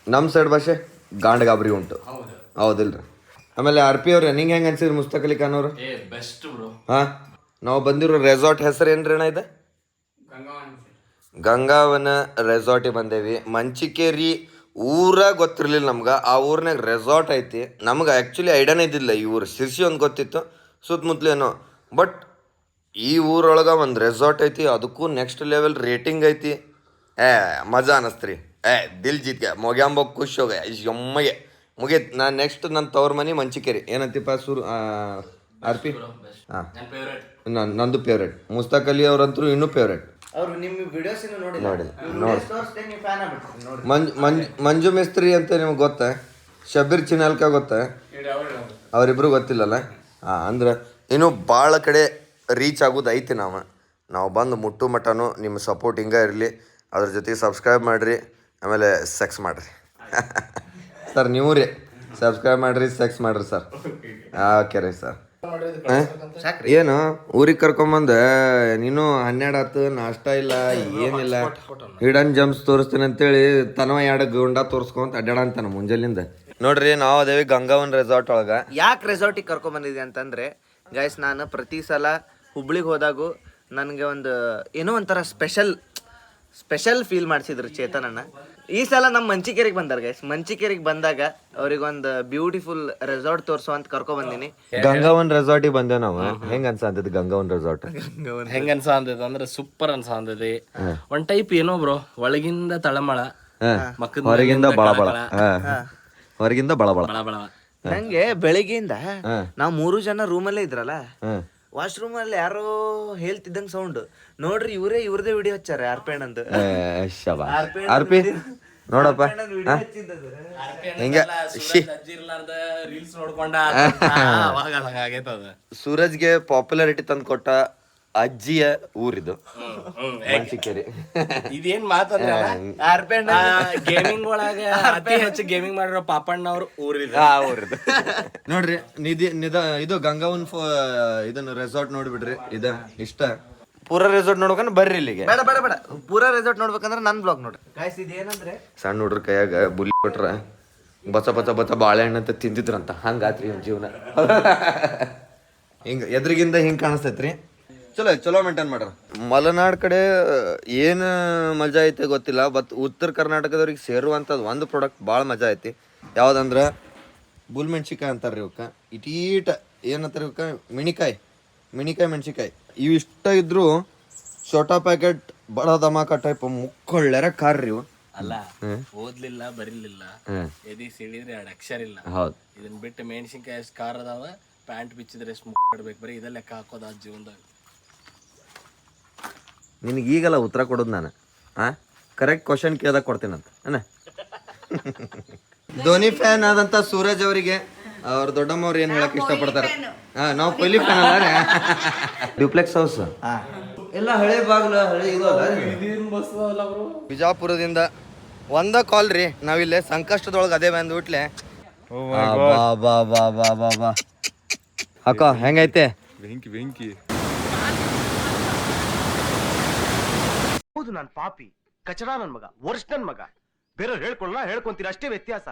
ನಮ್ಮ ಸೈಡ್ ಭಾಷೆ ಗಾಂಡ್ ಗಾಬರಿ ಉಂಟು, ಹೌದಿಲ್ರಿ? ಆಮೇಲೆ ಆರ್ ಪಿ ಅವ್ರೆ, ನಿಂಗೆ ಹೆಂಗೆ ಅನ್ಸಿದ್ರಿ ಮುಸ್ತಕ್ ಅಲಿ ಖಾನ್ ಅವರು? Best bro. ಹಾಂ, ನಾವು ಬಂದಿರೋ ರೆಸಾರ್ಟ್ ಹೆಸರು ಏನ್ರಿ ಅಣ್ಣ ಇದೆ? ಗಂಗಾವನ ರೆಸಾರ್ಟಿಗೆ ಬಂದೇವಿ. ಮಂಚಿಕೇರಿ ಊರ ಗೊತ್ತಿರಲಿಲ್ಲ ನಮ್ಗೆ. ಆ ಊರ್ನಾಗ ರೆಸಾರ್ಟ್ ಐತಿ. ನಮ್ಗೆ ಆ್ಯಕ್ಚುಲಿ ಐಡಿಯಾನೇ ಇದ್ದಿಲ್ಲ ಈ ಊರು. ಸಿರ್ಸಿ ಒಂದು ಗೊತ್ತಿತ್ತು, ಸುತ್ತಮುತ್ತಲೇನೋ. ಬಟ್ ಈ ಊರೊಳಗೆ ಒಂದು ರೆಸಾರ್ಟ್ ಐತಿ, ಅದಕ್ಕೂ ನೆಕ್ಸ್ಟ್ ಲೆವೆಲ್ ರೇಟಿಂಗ್ ಐತಿ. ಮಜಾ ಅನ್ನಿಸ್ತ್ರಿ. ದಿಲ್ ಜೀತ್ಗೆ ಮೊಗ್ಯಾಂಬ ಖುಷ್ ಹೋಗ ಎಮ್ಮಗೆ ಮುಗೀತು. ನಾನು ನೆಕ್ಸ್ಟ್ ನನ್ನ ತವ್ರ ಮನೆ ಮಂಚಿಕೇರಿ. ಏನಂತಿಪ್ಪ R P? ಹಾಂ, ನಂದು ಫೇವ್ರೇಟ್. ಮುಸ್ತಕ್ ಅಲಿ ಅವ್ರಂತೂ ಇನ್ನೂ ಫೇವ್ರೇಟ್. ಅವ್ರು ನಿಮ್ಮ ವಿಡಿಯೋಸ್ ನೋಡಿ ಮಂಜು ಮಿಸ್ತ್ರಿ ಅಂತ ನಿಮ್ಗೆ ಗೊತ್ತಾ? ಶಬೀರ್ ಚಿನಾಲ್ಕ ಗೊತ್ತಾ? ಅವರಿಬ್ರು ಗೊತ್ತಿಲ್ಲಲ್ಲ? ಹಾಂ, ಅಂದ್ರೆ ಇನ್ನೂ ಭಾಳ ಕಡೆ ರೀಚ್ ಆಗೋದು ಐತಿ. ನಾವು ಬಂದು ಮುಟ್ಟು ಮಟನು ನಿಮ್ಮ ಸಪೋರ್ಟ್ ಹಿಂಗೆ ಇರಲಿ. ಅದ್ರ ಜೊತೆಗೆ ಸಬ್ಸ್ಕ್ರೈಬ್ ಮಾಡಿರಿ, ಆಮೇಲೆ ಸೆಕ್ಸ್ ಮಾಡಿರಿ. ಸರ್ ನೀವು ರೀ ಸಬ್ಸ್ಕ್ರೈಬ್ ಮಾಡಿರಿ, ಸೆಕ್ಸ್ ಮಾಡಿರಿ ಸರ್. ಓಕೆ ರೀ ಸರ್. ಏನು ಊರಿಗೆ ಕರ್ಕೊಂಬಂದ ನೀನು 12 ಆತು, ನಾಷ್ಟ ಇಲ್ಲ ಏನಿಲ್ಲ. ಹಿಡನ್ ಜಂಪ್ಸ್ ತೋರಿಸ್ತೀನಿ ಅಂತೇಳಿ ತನವ 2 ಗುಂಡ ತೋರಿಸ್ಕೊಂತ ಅಡ್ಡಾಡ ಅಂತಾನ ಮುಂಜಾನಿಂದ. ನೋಡ್ರಿ, ನಾವು ಅದೇವಿ ಗಂಗಾವನ್ ರೆಸಾರ್ಟ್ ಒಳಗೆ. ಯಾಕೆ ರೆಸಾರ್ಟಿಗೆ ಕರ್ಕೊಂಬಂದಿದೆ ಅಂತಂದರೆ ಗೈಸ್, ನಾನು ಪ್ರತಿ ಸಲ ಹುಬ್ಳಿಗೆ ಹೋದಾಗೂ ನನಗೆ ಒಂದು ಏನೋ ಒಂಥರ ಸ್ಪೆಷಲ್ ಫೀಲ್ ಮಾಡಿಸಿದ್ರು ಚೇತನನ್ನ. ಈ ಸಲ ನಮ್ಮ ಮಂಚಿಕೇರಿಗೆ ಬಂದಾರ ಗೈಸ್. ಮಂಚಿಕೇರಿಗೆ ಬಂದಾಗ ಅವ್ರಿಗೊಂದು ಬ್ಯೂಟಿಫುಲ್ ರೆಸಾರ್ಟ್ ತೋರಿಸೋ ಅಂತ ಕರ್ಕೊಂಬಂದಿನಿ. ಗಂಗಾವನ್ ರೆಸಾರ್ಟಿಗೆ ಬಂದೆ ನಾವು. ಹೆಂಗ್ ಅನ್ಸಂತದ ಗಂಗಾವನ್ ರೆಸಾರ್ಟ್? ಹೆಂಗ ಅನ್ಸಾಂದದ ಅಂದ್ರೆ ಸೂಪರ್ ಅನ್ಸಾಂದದಿ. ಒಂದ್ ಟೈಪ್ ಏನೋ ಬ್ರೋ, ಒಳಗಿಂದ ತಳಮಳ, ಹೊರಗಿಂದ ಬಳಬಳ, ಹೊರಗಿಂದ ಬಳಬಳ. ನಂಗೆ ಬೆಳಿಗ್ಗೆಯಿಂದ ನಾವು 3 ಜನ ರೂಮಲ್ಲೇ ಇದ್ರಲ್ಲ, ವಾಶ್ರೂಮ್ ಅಲ್ಲಿ ಯಾರೋ ಹೇಳ್ತಿದ್ದಂಗೆ ಸೌಂಡ್ ನೋಡ್ರಿ, ಇವ್ರದೇ ವಿಡಿಯೋ ಹಚ್ಚಾರ ಆರ್ಪೇಣಂದು. ಆರ್ಪಿ ನೋಡಪ್ಪ ಹಿಂಗೆ ರೀಲ್ಸ್ ನೋಡ್ಕೊಂಡ ಸೂರಜ್ಗೆ ಪಾಪ್ಯುಲಾರಿಟಿ ತಂದು ಕೊಟ್ಟ ಅಜ್ಜಿಯ ಊರಿದು ಮಂಚಿಕೇರಿ. ಇದೇನ್ ಮಾತಂದ್ರ ಗೇಮಿಂಗ್ ಒಳಗ ಅತಿ ಹೆಚ್ಚು ಗೇಮಿಂಗ್ ಮಾಡಿರೋ ಪಾಪಣ್ಣ ಅವ್ರ ಊರಿದು. ನೋಡ್ರಿ, ಇದು ಗಂಗಾವನ್ ಇದನ್ನ ರೆಸಾರ್ಟ್ ನೋಡ್ಬಿಡ್ರಿ. ಇಷ್ಟ ಪೂರಾ ರೆಸಾರ್ಟ್ ನೋಡ್ಬೇಕಂದ್ರೆ ಬರ್ರಿ ಇಲ್ಲಿಗೆ. ಬೇಡ ಪೂರಾ ರೆಸಾರ್ಟ್ ನೋಡ್ಬೇಕಂದ್ರೆ ನನ್ ಬ್ಲಾಗ್ ನೋಡ್ರಿ ಗಾಯ್ಸ್. ಇದೇನಂದ್ರೆ ಸಣ್ಣ ಹುಡ್ರ ಕೈಯಾಗ ಬುಲ್ಲಿ ಕೊಟ್ರ ಬಚ ಬಾಳೆಹಣ್ಣು ಅಂತ ತಿಂದಿದ್ರಂತ. ಹಂಗಾತ್ರಿ ಜೀವನ. ಹಿಂಗ ಎದ್ರಿಗಿಂದ ಹಿಂಗ್ ಕಾಣಿಸ್ತೈತ್ರಿ. ಚಲೋ ಮೇಂಟೈನ್ ಮಾಡ್ರ. ಮಲೆನಾಡ್ ಕಡೆ ಏನು ಮಜಾ ಐತೆ ಗೊತ್ತಿಲ್ಲ, ಬಟ್ ಉತ್ತರ ಕರ್ನಾಟಕದವ್ರಿಗೆ ಸೇರುವಂಥದ್ದು ಒಂದು ಪ್ರಾಡಕ್ಟ್ ಭಾಳ ಮಜಾ ಐತಿ. ಯಾವ್ದಂದ್ರೆ ಬುಲ್ ಮೆಣ್ಸಿಕಾಯಿ ಅಂತಾರ್ರಿ ಇವಕ್ಕ. ಇಟೀಟ ಏನಂತಾರೆ ಇವಕ್ಕ? ಮಿಣಿಕಾಯಿ ಮೆಣ್ಸಿಕಾಯಿ. ಇವು ಇಷ್ಟ ಇದ್ರು ಚೋಟಾ ಪ್ಯಾಕೆಟ್ ಬಡ ಧಮಾಕ ಟೈಪ್ ಮುಕ್ಕೊಳ್ಳೆರ ಕಾರ್ರಿ ಇವು. ಅಲ್ಲ, ಓದ್ಲಿಲ್ಲ ಬರಿಲಿಲ್ಲ, ಎದಿ ಸಿಡಿದ್ರೆ 2 ಅಕ್ಷರ ಇಲ್ಲ. ಹೌದು. ಇದನ್ನ ಬಿಟ್ಟು ಮೆಣಸಿನ್ಕಾಯಿ ಎಷ್ಟು ಖಾರ ಅದಾವ, ಪ್ಯಾಂಟ್ ಬಿಚ್ಚಿದ್ರೆ ಎಷ್ಟು ಮುಕ್ಕಾಡ್ಬೇಕು, ಬರೀ ಇದ ಲೆಕ್ಕ ಹಾಕೋದ ಜೀವನದಾಗ. ನಿನಗೆ ಈಗಲ್ಲ ಉತ್ತರ ಕೊಡೋದು ನಾನು. ಕರೆಕ್ಟ್ ಕ್ವಶನ್ ಕೇಳ್ದಾಗ ಕೊಡ್ತೀನಂತ. ಧೋನಿ ಫ್ಯಾನ್ ಆದಂತ ಸೂರಜ್ ಅವರಿಗೆ ಅವ್ರ ದೊಡ್ಡಮ್ಮವ್ರು ಏನ್ ಹೇಳಕ್ ಇಷ್ಟಪಡ್ತಾರೆ? ನಾವು ಕೊಹ್ಲಿ ಫ್ಯಾನ್ ಅಲ್ಲ. ಡ್ಯೂಪ್ಲೆಕ್ಸ್ ಹೌಸ್ ಎಲ್ಲ ಹಳೆ ಬಾಗ್ಲು, ಹಳೆ ಇದು ಅಲ್ಲ. ಬಿಜಾಪುರದಿಂದ ಒಂದ ಕಾಲ್ ರೀ. ನಾವಿಲ್ಲೇ ಸಂಕಷ್ಟದೊಳಗೆ ಅದೇ ಬಂದ್ಬಿಟ್ಲೆ. ಬಾ ಅಕ್ಕ ಹೆಂಗೈತೆ? ಬೆಂಕಿ ಹೌದು, ನಾನು ಪಾಪಿ, ಕಚಡ ನನ್ ಮಗ, ವರ್ಷ ನನ್ ಮಗ. ಬೇರೆಯವ್ರು ಹೇಳ್ಕೊಳ್ಳ ಹೇಳ್ಕೊಂತೀರ, ಅಷ್ಟೇ ವ್ಯತ್ಯಾಸ.